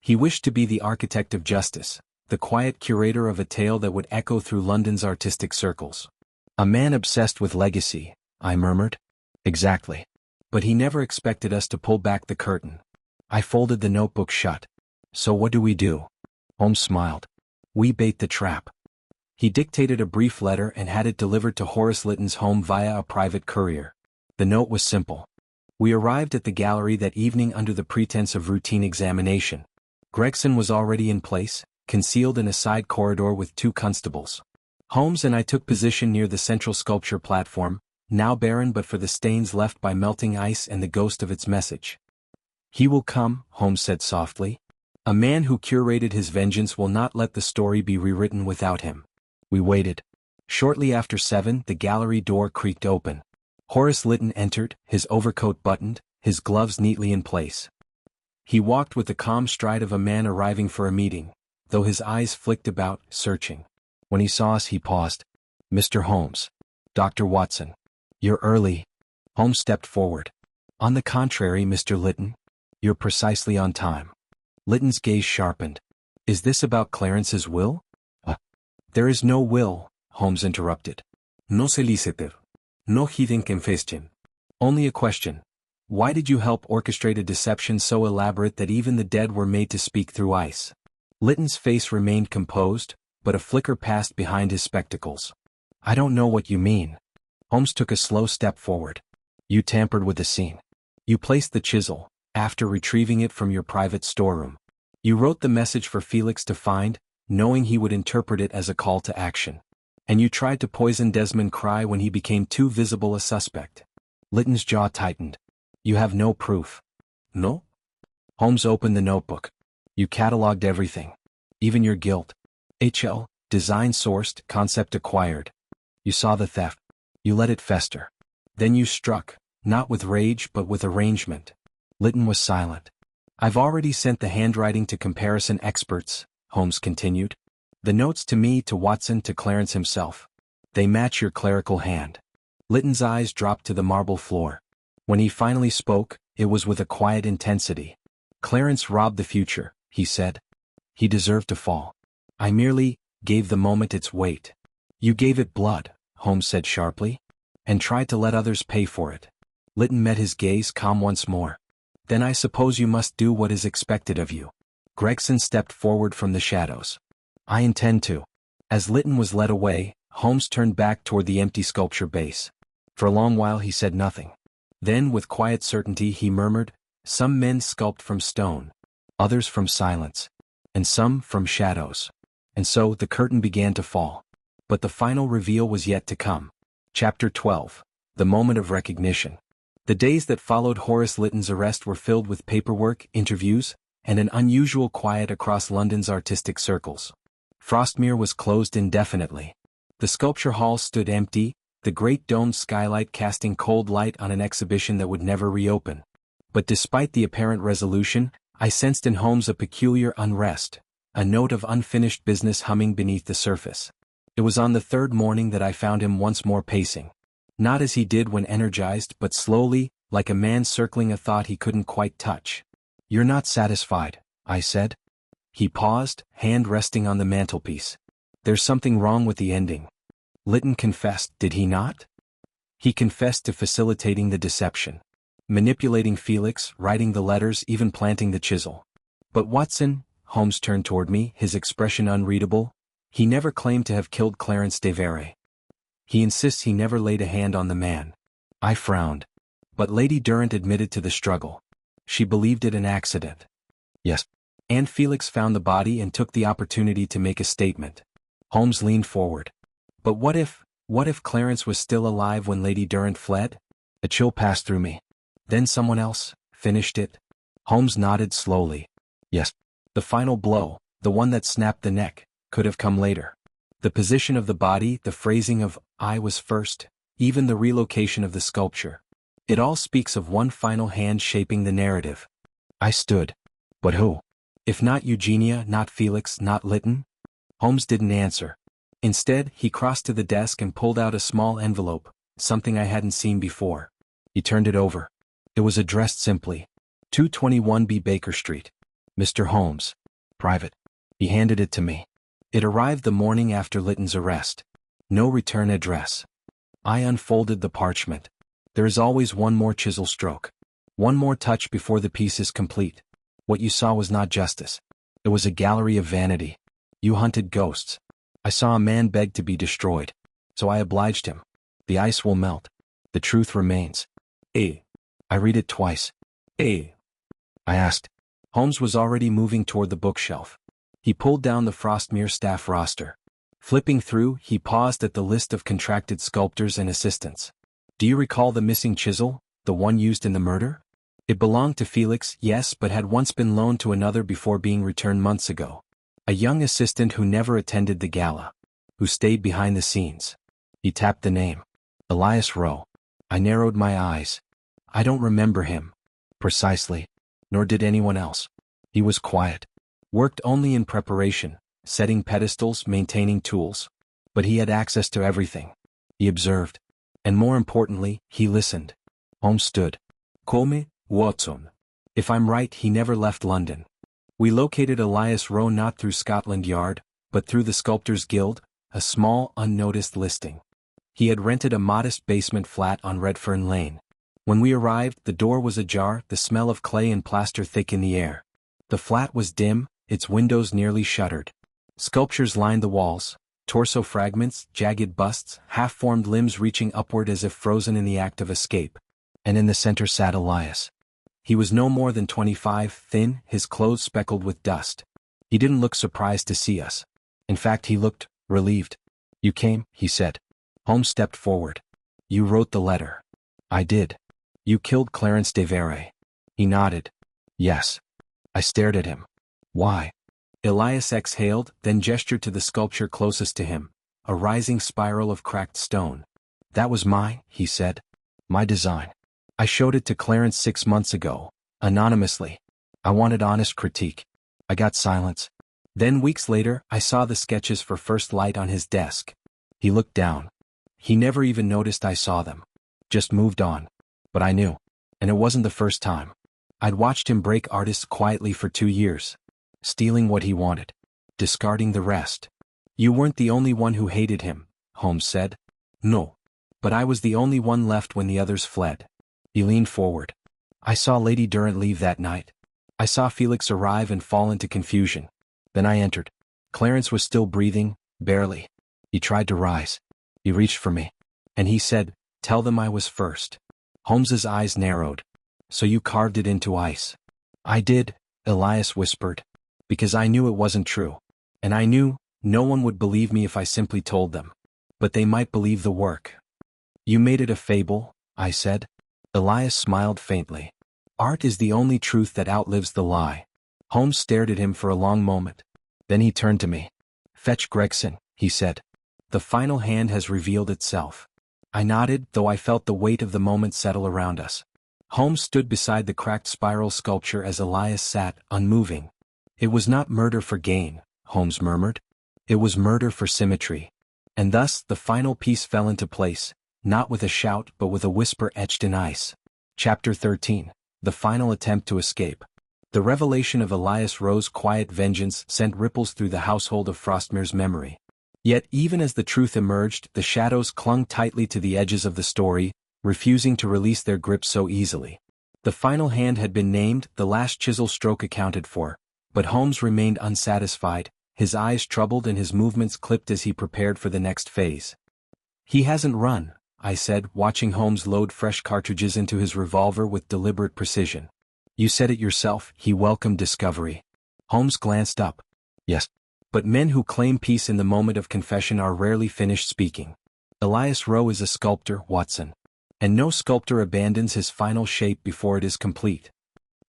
He wished to be the architect of justice, the quiet curator of a tale that would echo through London's artistic circles. A man obsessed with legacy, I murmured. Exactly. But he never expected us to pull back the curtain. I folded the notebook shut. So what do? Holmes smiled. We bait the trap. He dictated a brief letter and had it delivered to Horace Lytton's home via a private courier. The note was simple. We arrived at the gallery that evening under the pretense of routine examination. Gregson was already in place, concealed in a side corridor with 2 constables. Holmes and I took position near the central sculpture platform, now barren but for the stains left by melting ice and the ghost of its message. He will come, Holmes said softly. A man who curated his vengeance will not let the story be rewritten without him. We waited. Shortly after 7, the gallery door creaked open. Horace Lytton entered, his overcoat buttoned, his gloves neatly in place. He walked with the calm stride of a man arriving for a meeting, though his eyes flicked about, searching. When he saw us he paused. Mr. Holmes. Dr. Watson. You're early. Holmes stepped forward. On the contrary, Mr. Lytton. You're precisely on time. Lytton's gaze sharpened. Is this about Clarence's will? There is no will, Holmes interrupted. No solicitor. No hidden confession. Only a question. Why did you help orchestrate a deception so elaborate that even the dead were made to speak through ice? Lytton's face remained composed, but a flicker passed behind his spectacles. I don't know what you mean. Holmes took a slow step forward. You tampered with the scene. You placed the chisel, after retrieving it from your private storeroom. You wrote the message for Felix to find, knowing he would interpret it as a call to action. And you tried to poison Desmond Cry when he became too visible a suspect. Lytton's jaw tightened. You have no proof. No? Holmes opened the notebook. You catalogued everything. Even your guilt. HL, design sourced, concept acquired. You saw the theft. You let it fester. Then you struck, not with rage but with arrangement. Lytton was silent. I've already sent the handwriting to comparison experts, Holmes continued. The notes to me, to Watson, to Clarence himself. They match your clerical hand. Lytton's eyes dropped to the marble floor. When he finally spoke, it was with a quiet intensity. Clarence robbed the future, he said. He deserved to fall. I merely gave the moment its weight. You gave it blood, Holmes said sharply, and tried to let others pay for it. Lytton met his gaze calm once more. Then I suppose you must do what is expected of you. Gregson stepped forward from the shadows. I intend to. As Lytton was led away, Holmes turned back toward the empty sculpture base. For a long while he said nothing. Then with quiet certainty he murmured, some men sculpt from stone, others from silence, and some from shadows. And so the curtain began to fall. But the final reveal was yet to come. Chapter 12. The Moment of Recognition. The days that followed Horace Lytton's arrest were filled with paperwork, interviews, and an unusual quiet across London's artistic circles. Frostmere was closed indefinitely. The sculpture hall stood empty, the great domed skylight casting cold light on an exhibition that would never reopen. But despite the apparent resolution, I sensed in Holmes a peculiar unrest, a note of unfinished business humming beneath the surface. It was on the 3rd morning that I found him once more pacing. Not as he did when energized, but slowly, like a man circling a thought he couldn't quite touch. You're not satisfied, I said. He paused, hand resting on the mantelpiece. There's something wrong with the ending. Lytton confessed, did he not? He confessed to facilitating the deception. Manipulating Felix, writing the letters, even planting the chisel. But Watson, Holmes turned toward me, his expression unreadable. He never claimed to have killed Clarence de Vere. He insists he never laid a hand on the man. I frowned. But Lady Durrant admitted to the struggle. She believed it an accident. Yes. And Felix found the body and took the opportunity to make a statement. Holmes leaned forward. But what if Clarence was still alive when Lady Durrant fled? A chill passed through me. Then someone else finished it. Holmes nodded slowly. Yes. The final blow, the one that snapped the neck, could have come later. The position of the body, the phrasing of I was first, even the relocation of the sculpture. It all speaks of one final hand shaping the narrative. I stood. But who? If not Eugenia, not Felix, not Lytton? Holmes didn't answer. Instead, he crossed to the desk and pulled out a small envelope, something I hadn't seen before. He turned it over. It was addressed simply. 221B Baker Street. Mr. Holmes. Private. He handed it to me. It arrived the morning after Lytton's arrest. No return address. I unfolded the parchment. There is always one more chisel stroke. One more touch before the piece is complete. What you saw was not justice. It was a gallery of vanity. You hunted ghosts. I saw a man beg to be destroyed. So I obliged him. The ice will melt. The truth remains. I read it twice. I asked. Holmes was already moving toward the bookshelf. He pulled down the Frostmere staff roster. Flipping through, he paused at the list of contracted sculptors and assistants. Do you recall the missing chisel, the one used in the murder? It belonged to Felix, yes, but had once been loaned to another before being returned months ago. A young assistant who never attended the gala. Who stayed behind the scenes. He tapped the name. Elias Rowe. I narrowed my eyes. I don't remember him. Precisely. Nor did anyone else. He was quiet. Worked only in preparation, setting pedestals, maintaining tools. But he had access to everything. He observed. And more importantly, he listened. Holmes stood. Come, Watson. If I'm right, he never left London. We located Elias Rowe not through Scotland Yard, but through the Sculptors' Guild, a small, unnoticed listing. He had rented a modest basement flat on Redfern Lane. When we arrived, the door was ajar, the smell of clay and plaster thick in the air. The flat was dim, its windows nearly shuttered. Sculptures lined the walls, torso fragments, jagged busts, half-formed limbs reaching upward as if frozen in the act of escape. And in the center sat Elias. He was no more than 25, thin, his clothes speckled with dust. He didn't look surprised to see us. In fact, he looked relieved. You came, he said. Holmes stepped forward. You wrote the letter. I did. You killed Clarence de Vere. He nodded. Yes. I stared at him. Why? Elias exhaled, then gestured to the sculpture closest to him, a rising spiral of cracked stone. That was mine, he said. My design. I showed it to Clarence 6 months ago, anonymously. I wanted honest critique. I got silence. Then weeks later, I saw the sketches for First Light on his desk. He looked down. He never even noticed I saw them. Just moved on. But I knew. And it wasn't the first time. I'd watched him break artists quietly for 2 years. Stealing what he wanted. Discarding the rest. You weren't the only one who hated him, Holmes said. No. But I was the only one left when the others fled. He leaned forward. I saw Lady Durrant leave that night. I saw Felix arrive and fall into confusion. Then I entered. Clarence was still breathing, barely. He tried to rise. He reached for me. And he said, tell them I was first. Holmes's eyes narrowed. So you carved it into ice. I did, Elias whispered. Because I knew it wasn't true. And I knew no one would believe me if I simply told them. But they might believe the work. You made it a fable, I said. Elias smiled faintly. Art is the only truth that outlives the lie. Holmes stared at him for a long moment. Then he turned to me. Fetch Gregson, he said. The final hand has revealed itself. I nodded, though I felt the weight of the moment settle around us. Holmes stood beside the cracked spiral sculpture as Elias sat, unmoving. It was not murder for gain, Holmes murmured. It was murder for symmetry. And thus the final piece fell into place, not with a shout but with a whisper etched in ice. Chapter 13. The final attempt to escape. The revelation of Elias Rowe's quiet vengeance sent ripples through the household of Frostmere's memory. Yet even as the truth emerged, the shadows clung tightly to the edges of the story, refusing to release their grip so easily. The final hand had been named, the last chisel stroke accounted for, but Holmes remained unsatisfied, his eyes troubled and his movements clipped as he prepared for the next phase. He hasn't run, I said, watching Holmes load fresh cartridges into his revolver with deliberate precision. You said it yourself, he welcomed discovery. Holmes glanced up. Yes. But men who claim peace in the moment of confession are rarely finished speaking. Elias Rowe is a sculptor, Watson. And no sculptor abandons his final shape before it is complete.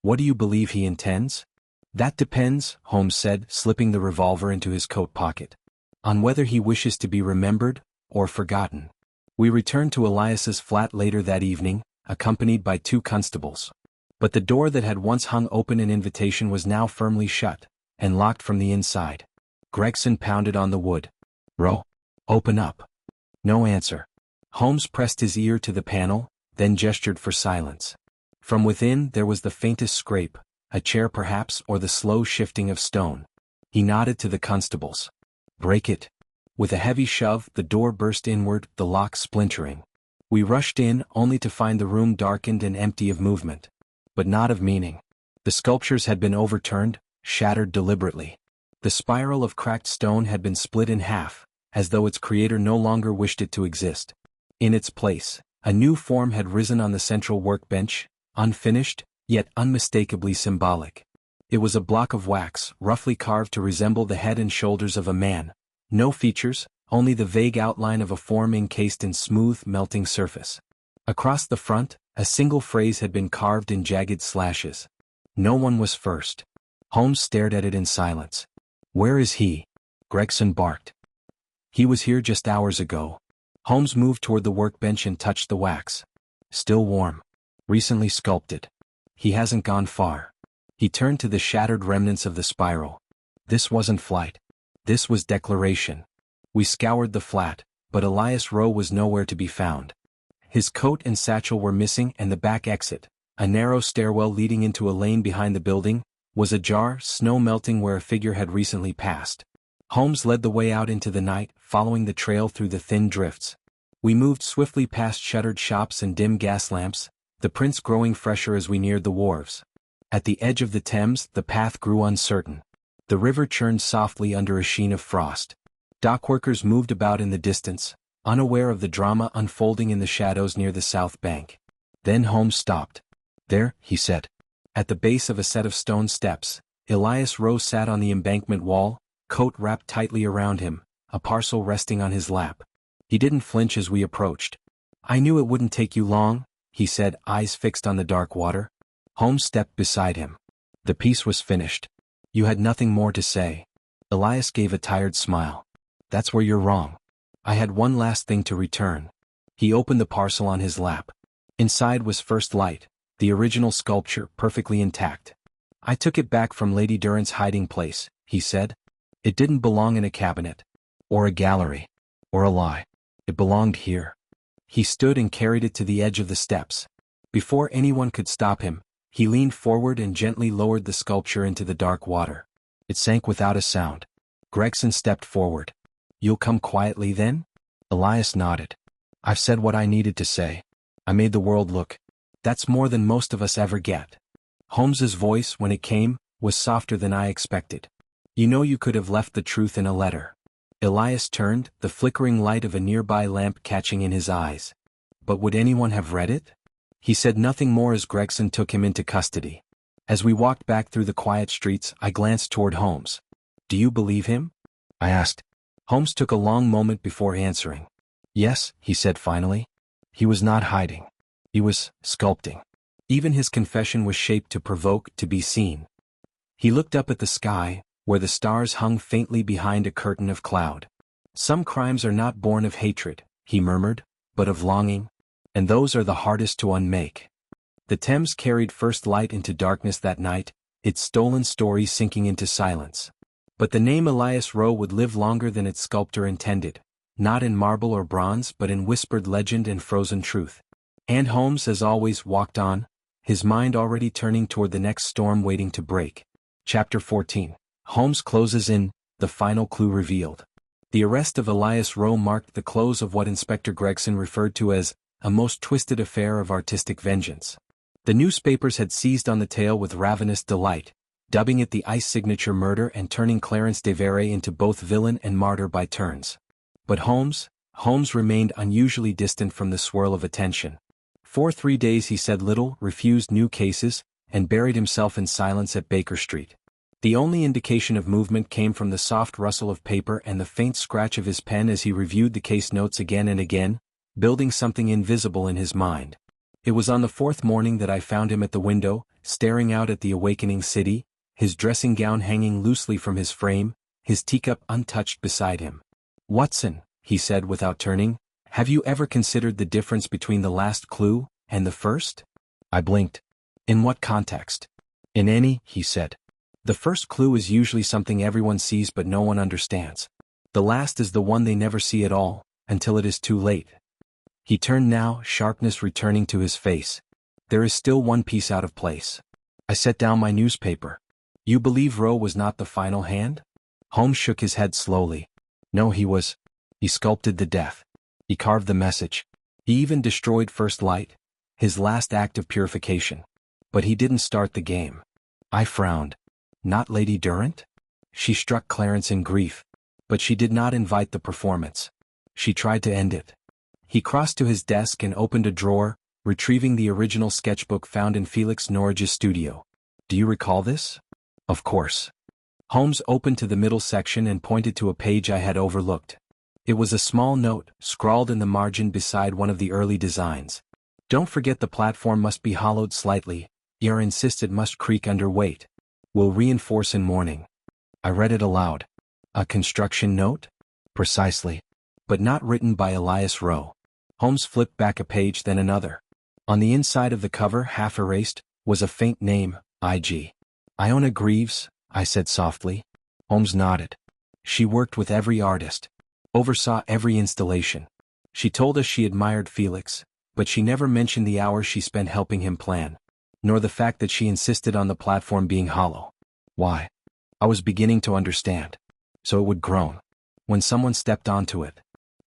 What do you believe he intends? That depends, Holmes said, slipping the revolver into his coat pocket. On whether he wishes to be remembered, or forgotten. We returned to Elias's flat later that evening, accompanied by 2 constables. But the door that had once hung open in invitation was now firmly shut, and locked from the inside. Gregson pounded on the wood. Rowe, open up. No answer. Holmes pressed his ear to the panel, then gestured for silence. From within there was the faintest scrape, a chair perhaps, or the slow shifting of stone. He nodded to the constables. Break it. With a heavy shove, the door burst inward, the lock splintering. We rushed in, only to find the room darkened and empty of movement. But not of meaning. The sculptures had been overturned, shattered deliberately. The spiral of cracked stone had been split in half, as though its creator no longer wished it to exist. In its place, a new form had risen on the central workbench, unfinished, yet unmistakably symbolic. It was a block of wax, roughly carved to resemble the head and shoulders of a man. No features, only the vague outline of a form encased in smooth, melting surface. Across the front, a single phrase had been carved in jagged slashes. No one was first. Holmes stared at it in silence. "Where is he?" Gregson barked. "He was here just hours ago." Holmes moved toward the workbench and touched the wax. "Still warm. Recently sculpted. He hasn't gone far." He turned to the shattered remnants of the spiral. This wasn't flight. This was declaration. We scoured the flat, but Elias Rowe was nowhere to be found. His coat and satchel were missing, and the back exit, a narrow stairwell leading into a lane behind the building, was ajar, snow melting where a figure had recently passed. Holmes led the way out into the night, following the trail through the thin drifts. We moved swiftly past shuttered shops and dim gas lamps, the prints growing fresher as we neared the wharves. At the edge of the Thames, the path grew uncertain. The river churned softly under a sheen of frost. Dockworkers moved about in the distance, unaware of the drama unfolding in the shadows near the south bank. Then Holmes stopped. "There," he said. At the base of a set of stone steps, Elias Rowe sat on the embankment wall, coat wrapped tightly around him, a parcel resting on his lap. He didn't flinch as we approached. "I knew it wouldn't take you long," he said, eyes fixed on the dark water. Holmes stepped beside him. "The piece was finished. You had nothing more to say." Elias gave a tired smile. "That's where you're wrong. I had one last thing to return." He opened the parcel on his lap. Inside was First Light, the original sculpture, perfectly intact. "I took it back from Lady Durrant's hiding place," he said. "It didn't belong in a cabinet, or a gallery, or a lie. It belonged here." He stood and carried it to the edge of the steps. Before anyone could stop him, he leaned forward and gently lowered the sculpture into the dark water. It sank without a sound. Gregson stepped forward. "You'll come quietly then?" Elias nodded. "I've said what I needed to say. I made the world look. That's more than most of us ever get." Holmes's voice, when it came, was softer than I expected. "You know you could have left the truth in a letter." Elias turned, the flickering light of a nearby lamp catching in his eyes. "But would anyone have read it?" He said nothing more as Gregson took him into custody. As we walked back through the quiet streets, I glanced toward Holmes. "Do you believe him?" I asked. Holmes took a long moment before answering. "Yes," he said finally. "He was not hiding. He was sculpting." Even his confession was shaped to provoke, to be seen. He looked up at the sky, where the stars hung faintly behind a curtain of cloud. "Some crimes are not born of hatred," he murmured, "but of longing, and those are the hardest to unmake." The Thames carried First Light into darkness that night, its stolen story sinking into silence. But the name Elias Rowe would live longer than its sculptor intended, not in marble or bronze but in whispered legend and frozen truth. And Holmes, as always, walked on, his mind already turning toward the next storm waiting to break. Chapter 14. Holmes closes in, the final clue revealed. The arrest of Elias Rowe marked the close of what Inspector Gregson referred to as a most twisted affair of artistic vengeance. The newspapers had seized on the tale with ravenous delight, dubbing it the ice signature murder and turning Clarence Devereux into both villain and martyr by turns. But Holmes remained unusually distant from the swirl of attention. For 3 days he said little, refused new cases, and buried himself in silence at Baker Street. The only indication of movement came from the soft rustle of paper and the faint scratch of his pen as he reviewed the case notes again and again, building something invisible in his mind. It was on the 4th morning that I found him at the window, staring out at the awakening city, his dressing gown hanging loosely from his frame, his teacup untouched beside him. "Watson," he said without turning, "have you ever considered the difference between the last clue and the first?" I blinked. "In what context?" "In any," he said. "The first clue is usually something everyone sees but no one understands. The last is the one they never see at all, until it is too late." He turned now, sharpness returning to his face. "There is still one piece out of place." I set down my newspaper. "You believe Rowe was not the final hand?" Holmes shook his head slowly. "No, he was. He sculpted the death. He carved the message. He even destroyed First Light, his last act of purification. But he didn't start the game." I frowned. Not Lady Durrant? She struck Clarence in grief. But she did not invite the performance. She tried to end it. He crossed to his desk and opened a drawer, retrieving the original sketchbook found in Felix Norrige's studio. Do you recall this? Of course. Holmes opened to the middle section and pointed to a page I had overlooked. It was a small note, scrawled in the margin beside one of the early designs. Don't forget the platform must be hollowed slightly. Your insisted must creak under weight. Will reinforce in morning. I read it aloud. A construction note? Precisely. But not written by Elias Rowe. Holmes flipped back a page then another. On the inside of the cover, half erased, was a faint name, I.G. Iona Greaves, I said softly. Holmes nodded. She worked with every artist. Oversaw every installation. She told us she admired Felix, but she never mentioned the hours she spent helping him plan. Nor the fact that she insisted on the platform being hollow. Why? I was beginning to understand. So it would groan. When someone stepped onto it.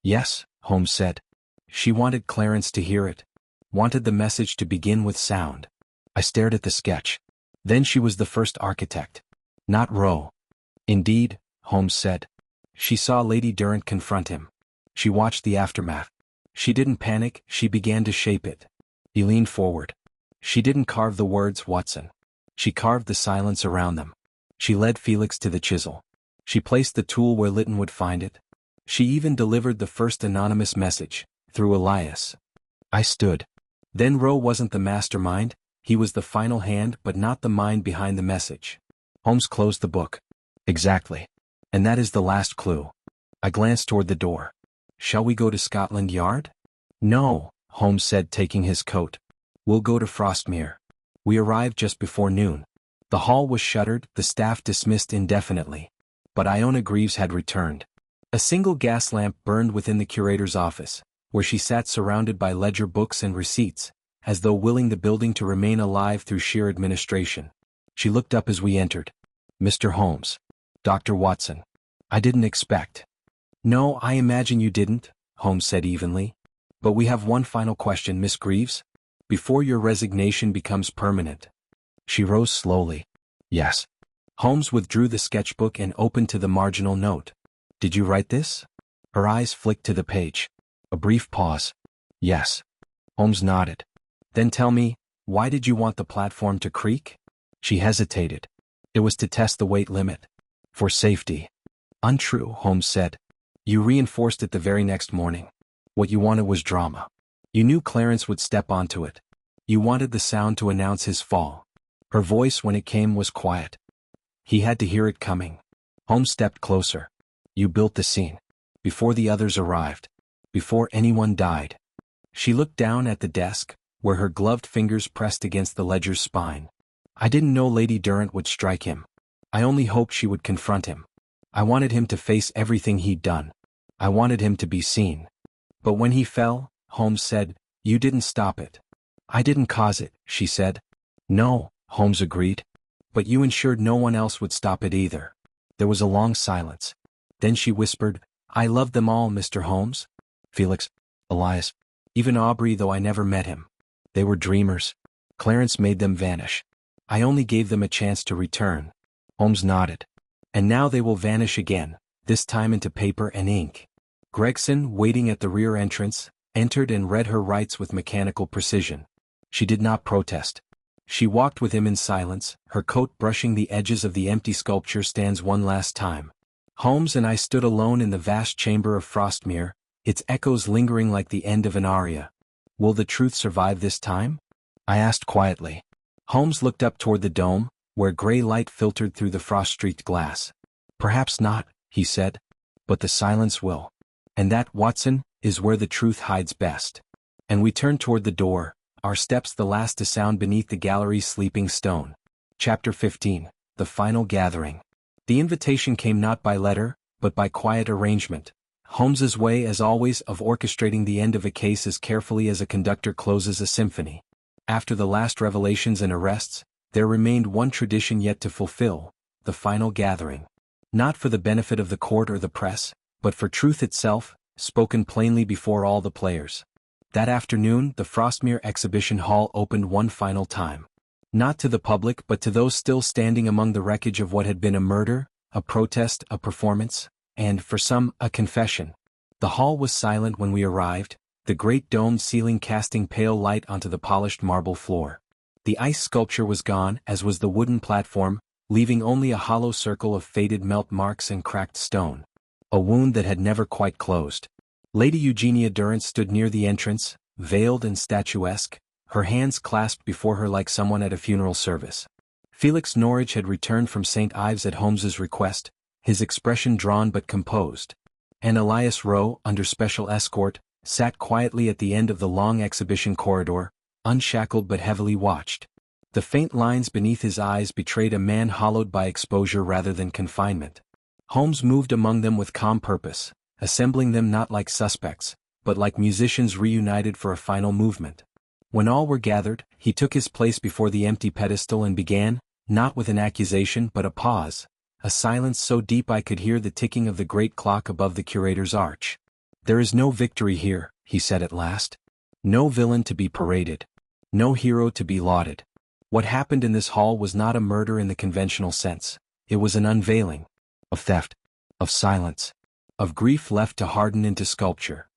Yes, Holmes said. She wanted Clarence to hear it. Wanted the message to begin with sound. I stared at the sketch. Then she was the first architect. Not Rowe. Indeed, Holmes said. She saw Lady Durrant confront him. She watched the aftermath. She didn't panic, she began to shape it. He leaned forward. She didn't carve the words, Watson. She carved the silence around them. She led Felix to the chisel. She placed the tool where Lytton would find it. She even delivered the first anonymous message, through Elias. I stood. Then Rowe wasn't the mastermind, he was the final hand but not the mind behind the message. Holmes closed the book. Exactly. And that is the last clue. I glanced toward the door. Shall we go to Scotland Yard? No, Holmes said, taking his coat. We'll go to Frostmere. We arrived just before noon. The hall was shuttered, the staff dismissed indefinitely. But Iona Greaves had returned. A single gas lamp burned within the curator's office, where she sat surrounded by ledger books and receipts, as though willing the building to remain alive through sheer administration. She looked up as we entered. Mr. Holmes. Dr. Watson. I didn't expect. No, I imagine you didn't, Holmes said evenly. But we have one final question, Miss Greaves. Before your resignation becomes permanent. She rose slowly. Yes. Holmes withdrew the sketchbook and opened to the marginal note. Did you write this? Her eyes flicked to the page. A brief pause. Yes. Holmes nodded. Then tell me, why did you want the platform to creak? She hesitated. It was to test the weight limit. For safety. Untrue, Holmes said. You reinforced it the very next morning. What you wanted was drama. You knew Clarence would step onto it. You wanted the sound to announce his fall. Her voice when it came was quiet. He had to hear it coming. Holmes stepped closer. You built the scene. Before the others arrived. Before anyone died. She looked down at the desk, where her gloved fingers pressed against the ledger's spine. I didn't know Lady Durrant would strike him. I only hoped she would confront him. I wanted him to face everything he'd done. I wanted him to be seen. But when he fell, Holmes said, you didn't stop it. I didn't cause it, she said. No, Holmes agreed. But you ensured no one else would stop it either. There was a long silence. Then she whispered, I loved them all, Mr. Holmes. Felix, Elias, even Aubrey, though I never met him. They were dreamers. Clarence made them vanish. I only gave them a chance to return. Holmes nodded. And now they will vanish again, this time into paper and ink. Gregson, waiting at the rear entrance, entered and read her rights with mechanical precision. She did not protest. She walked with him in silence, her coat brushing the edges of the empty sculpture stands one last time. Holmes and I stood alone in the vast chamber of Frostmere, its echoes lingering like the end of an aria. Will the truth survive this time? I asked quietly. Holmes looked up toward the dome, where gray light filtered through the frost-streaked glass. Perhaps not, he said. But the silence will. And that, Watson, is where the truth hides best. And we turned toward the door, our steps the last to sound beneath the gallery's sleeping stone. Chapter 15. The Final Gathering. The invitation came not by letter, but by quiet arrangement. Holmes's way, as always, of orchestrating the end of a case as carefully as a conductor closes a symphony. After the last revelations and arrests, there remained one tradition yet to fulfill, the final gathering. Not for the benefit of the court or the press, but for truth itself, spoken plainly before all the players. That afternoon, the Frostmere Exhibition Hall opened one final time. Not to the public but to those still standing among the wreckage of what had been a murder, a protest, a performance, and, for some, a confession. The hall was silent when we arrived, the great domed ceiling casting pale light onto the polished marble floor. The ice sculpture was gone, as was the wooden platform, leaving only a hollow circle of faded melt marks and cracked stone. A wound that had never quite closed. Lady Eugenia Durrant stood near the entrance, veiled and statuesque, her hands clasped before her like someone at a funeral service. Felix Norwich had returned from St. Ives at Holmes's request, his expression drawn but composed. And Elias Rowe, under special escort, sat quietly at the end of the long exhibition corridor, unshackled but heavily watched. The faint lines beneath his eyes betrayed a man hollowed by exposure rather than confinement. Holmes moved among them with calm purpose, assembling them not like suspects, but like musicians reunited for a final movement. When all were gathered, he took his place before the empty pedestal and began, not with an accusation but a pause, a silence so deep I could hear the ticking of the great clock above the curator's arch. "There is no victory here," he said at last. "No villain to be paraded. No hero to be lauded. What happened in this hall was not a murder in the conventional sense. It was an unveiling. Of theft. Of silence. Of grief left to harden into sculpture."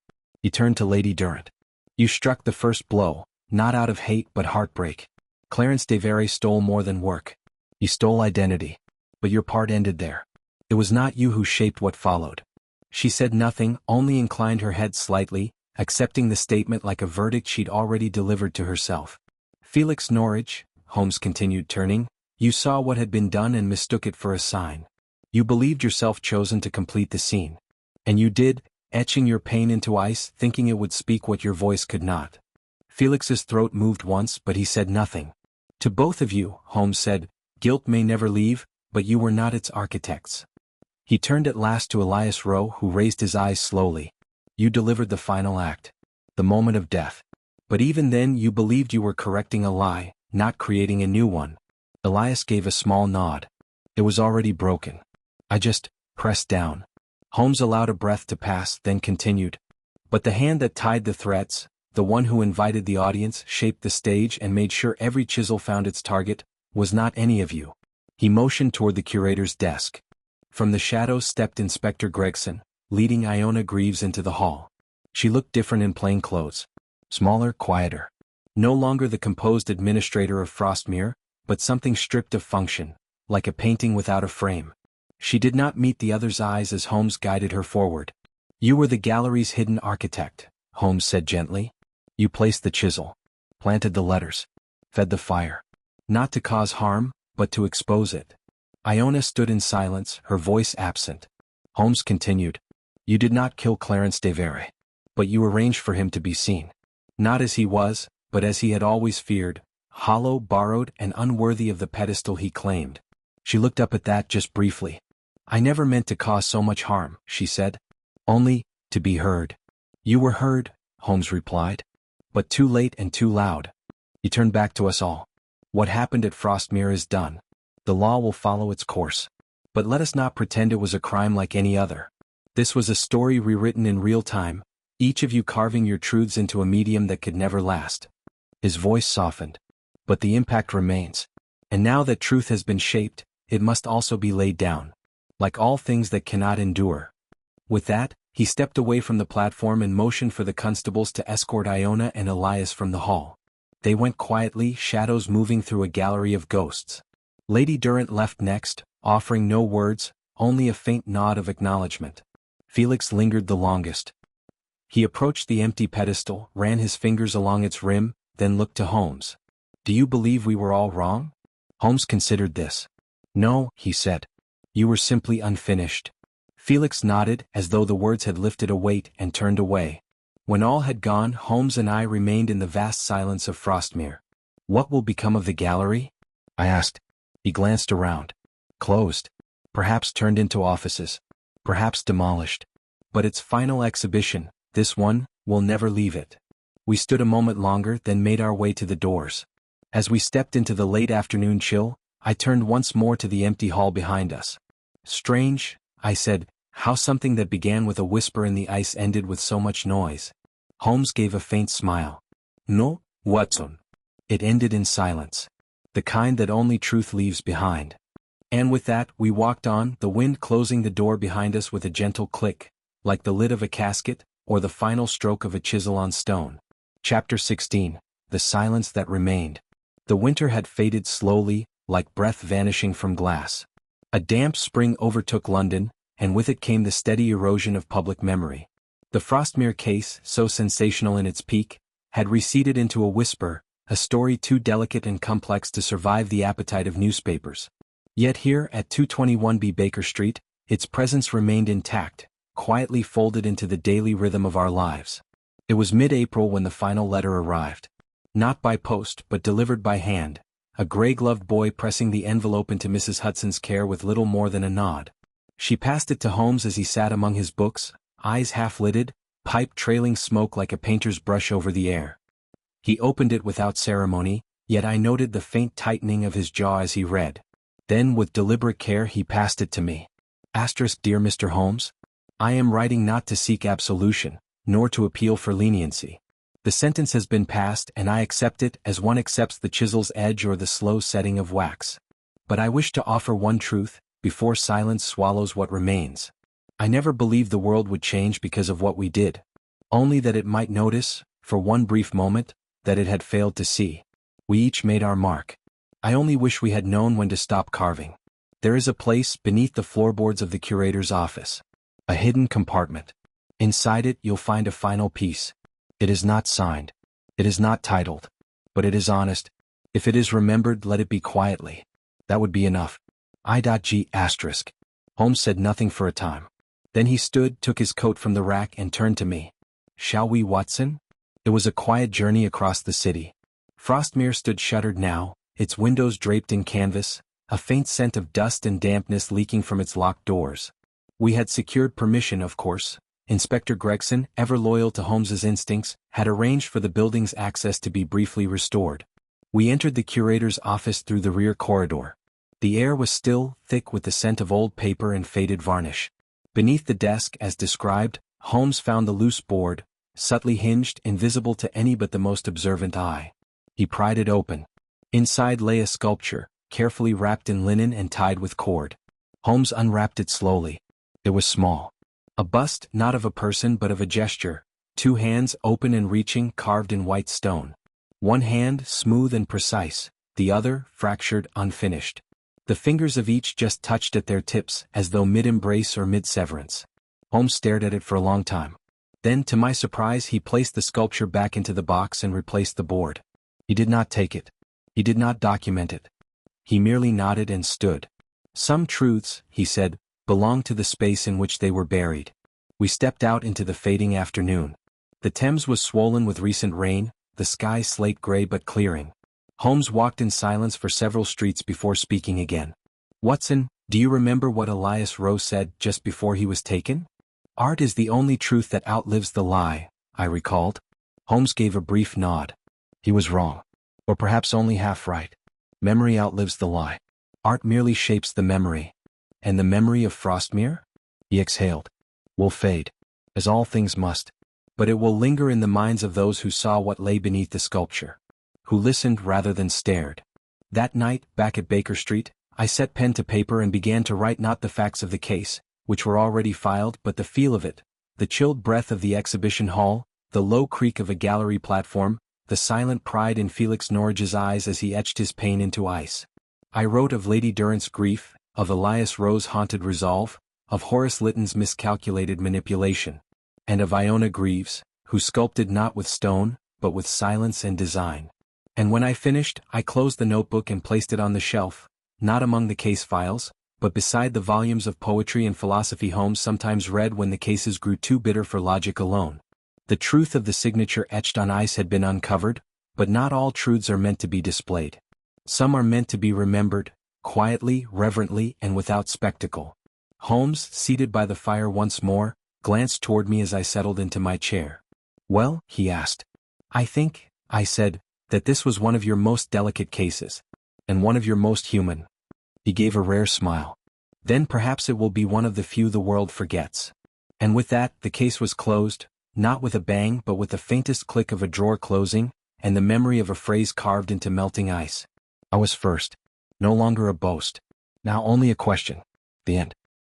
He turned to Lady Durrant. "You struck the first blow, not out of hate but heartbreak. Clarence de Vere stole more than work. He stole identity. But your part ended there. It was not you who shaped what followed." She said nothing, only inclined her head slightly, accepting the statement like a verdict she'd already delivered to herself. "Felix Norwich," Holmes continued, turning, "you saw what had been done and mistook it for a sign. You believed yourself chosen to complete the scene. And you did, etching your pain into ice, thinking it would speak what your voice could not." Felix's throat moved once but he said nothing. "To both of you," Holmes said, "guilt may never leave, but you were not its architects." He turned at last to Elias Rowe, who raised his eyes slowly. "You delivered the final act. The moment of death. But even then you believed you were correcting a lie, not creating a new one." Elias gave a small nod. "It was already broken. I just pressed down." Holmes allowed a breath to pass, then continued. "But the hand that tied the threads, the one who invited the audience, shaped the stage and made sure every chisel found its target, was not any of you." He motioned toward the curator's desk. From the shadows stepped Inspector Gregson, leading Iona Greaves into the hall. She looked different in plain clothes. Smaller, quieter. No longer the composed administrator of Frostmere, but something stripped of function, like a painting without a frame. She did not meet the other's eyes as Holmes guided her forward. "You were the gallery's hidden architect," Holmes said gently. "You placed the chisel, planted the letters, fed the fire. Not to cause harm, but to expose it." Iona stood in silence, her voice absent. Holmes continued. "You did not kill Clarence de Vere. But you arranged for him to be seen. Not as he was, but as he had always feared, hollow, borrowed, and unworthy of the pedestal he claimed." She looked up at that just briefly. "I never meant to cause so much harm," she said. "Only, to be heard." "You were heard," Holmes replied. "But too late and too loud." He turned back to us all. "What happened at Frostmere is done. The law will follow its course. But let us not pretend it was a crime like any other. This was a story rewritten in real time, each of you carving your truths into a medium that could never last." His voice softened. "But the impact remains. And now that truth has been shaped, it must also be laid down. Like all things that cannot endure." With that, he stepped away from the platform and motioned for the constables to escort Iona and Elias from the hall. They went quietly, shadows moving through a gallery of ghosts. Lady Durrant left next, offering no words, only a faint nod of acknowledgement. Felix lingered the longest. He approached the empty pedestal, ran his fingers along its rim, then looked to Holmes. "Do you believe we were all wrong?" Holmes considered this. "No," he said. "You were simply unfinished." Felix nodded, as though the words had lifted a weight, and turned away. When all had gone, Holmes and I remained in the vast silence of Frostmere. "What will become of the gallery?" I asked. He glanced around. "Closed. Perhaps turned into offices. Perhaps demolished. But its final exhibition, this one, will never leave it." We stood a moment longer, then made our way to the doors. As we stepped into the late afternoon chill, I turned once more to the empty hall behind us. "Strange," I said, "how something that began with a whisper in the ice ended with so much noise." Holmes gave a faint smile. "No, Watson. It ended in silence. the kind that only truth leaves behind. And with that, we walked on, the wind closing the door behind us with a gentle click, like the lid of a casket, or the final stroke of a chisel on stone. Chapter 16. The Silence That Remained. The winter had faded slowly, like breath vanishing from glass. A damp spring overtook London, and with it came the steady erosion of public memory. The Frostmere case, so sensational in its peak, had receded into a whisper, a story too delicate and complex to survive the appetite of newspapers. Yet here, at 221B Baker Street, its presence remained intact, quietly folded into the daily rhythm of our lives. It was mid-April when the final letter arrived. Not by post but delivered by hand, a gray-gloved boy pressing the envelope into Mrs. Hudson's care with little more than a nod. She passed it to Holmes as he sat among his books, eyes half-lidded, pipe trailing smoke like a painter's brush over the air. He opened it without ceremony, yet I noted the faint tightening of his jaw as he read. Then with deliberate care he passed it to me. Dear Mr. Holmes, I am writing not to seek absolution, nor to appeal for leniency. The sentence has been passed and I accept it as one accepts the chisel's edge or the slow setting of wax. But I wish to offer one truth, before silence swallows what remains. I never believed the world would change because of what we did. Only that it might notice, for one brief moment, that it had failed to see. We each made our mark. I only wish we had known when to stop carving. There is a place beneath the floorboards of the curator's office. A hidden compartment. Inside it you'll find a final piece. It is not signed. It is not titled. But it is honest. If it is remembered, let it be quietly. That would be enough. I.G*. Holmes said nothing for a time. Then he stood, took his coat from the rack and turned to me. Shall we, Watson? It was a quiet journey across the city. Frostmere stood shuttered now, its windows draped in canvas, a faint scent of dust and dampness leaking from its locked doors. We had secured permission, of course. Inspector Gregson, ever loyal to Holmes's instincts, had arranged for the building's access to be briefly restored. We entered the curator's office through the rear corridor. The air was still, thick with the scent of old paper and faded varnish. Beneath the desk, as described, Holmes found the loose board, subtly hinged, invisible to any but the most observant eye. He pried it open. Inside lay a sculpture, carefully wrapped in linen and tied with cord. Holmes unwrapped it slowly. It was small. A bust, not of a person but of a gesture, two hands open and reaching, carved in white stone. One hand, smooth and precise, the other, fractured, unfinished. The fingers of each just touched at their tips, as though mid-embrace or mid-severance. Holmes stared at it for a long time. Then, to my surprise, he placed the sculpture back into the box and replaced the board. He did not take it. He did not document it. He merely nodded and stood. Some truths, he said, belonged to the space in which they were buried. We stepped out into the fading afternoon. The Thames was swollen with recent rain, the sky slate gray but clearing. Holmes walked in silence for several streets before speaking again. Watson, do you remember what Elias Rowe said just before he was taken? Art is the only truth that outlives the lie, I recalled. Holmes gave a brief nod. He was wrong. Or perhaps only half right. Memory outlives the lie. Art merely shapes the memory. And the memory of Frostmere? He exhaled. Will fade. As all things must. But it will linger in the minds of those who saw what lay beneath the sculpture. Who listened rather than stared. That night, back at Baker Street, I set pen to paper and began to write not the facts of the case, which were already filed, but the feel of it, the chilled breath of the exhibition hall, the low creak of a gallery platform, the silent pride in Felix Norrige's eyes as he etched his pain into ice. I wrote of Lady Durrant's grief, of Elias Rowe's haunted resolve, of Horace Lytton's miscalculated manipulation, and of Iona Greaves, who sculpted not with stone, but with silence and design. And when I finished, I closed the notebook and placed it on the shelf, not among the case files, but beside the volumes of poetry and philosophy Holmes sometimes read when the cases grew too bitter for logic alone. The truth of the signature etched on ice had been uncovered, but not all truths are meant to be displayed. Some are meant to be remembered, quietly, reverently, and without spectacle. Holmes, seated by the fire once more, glanced toward me as I settled into my chair. Well, he asked. I think, I said, that this was one of your most delicate cases. And one of your most human. He gave a rare smile. Then perhaps it will be one of the few the world forgets. And with that, the case was closed, not with a bang but with the faintest click of a drawer closing, and the memory of a phrase carved into melting ice. I was first. No longer a boast. Now only a question. The end.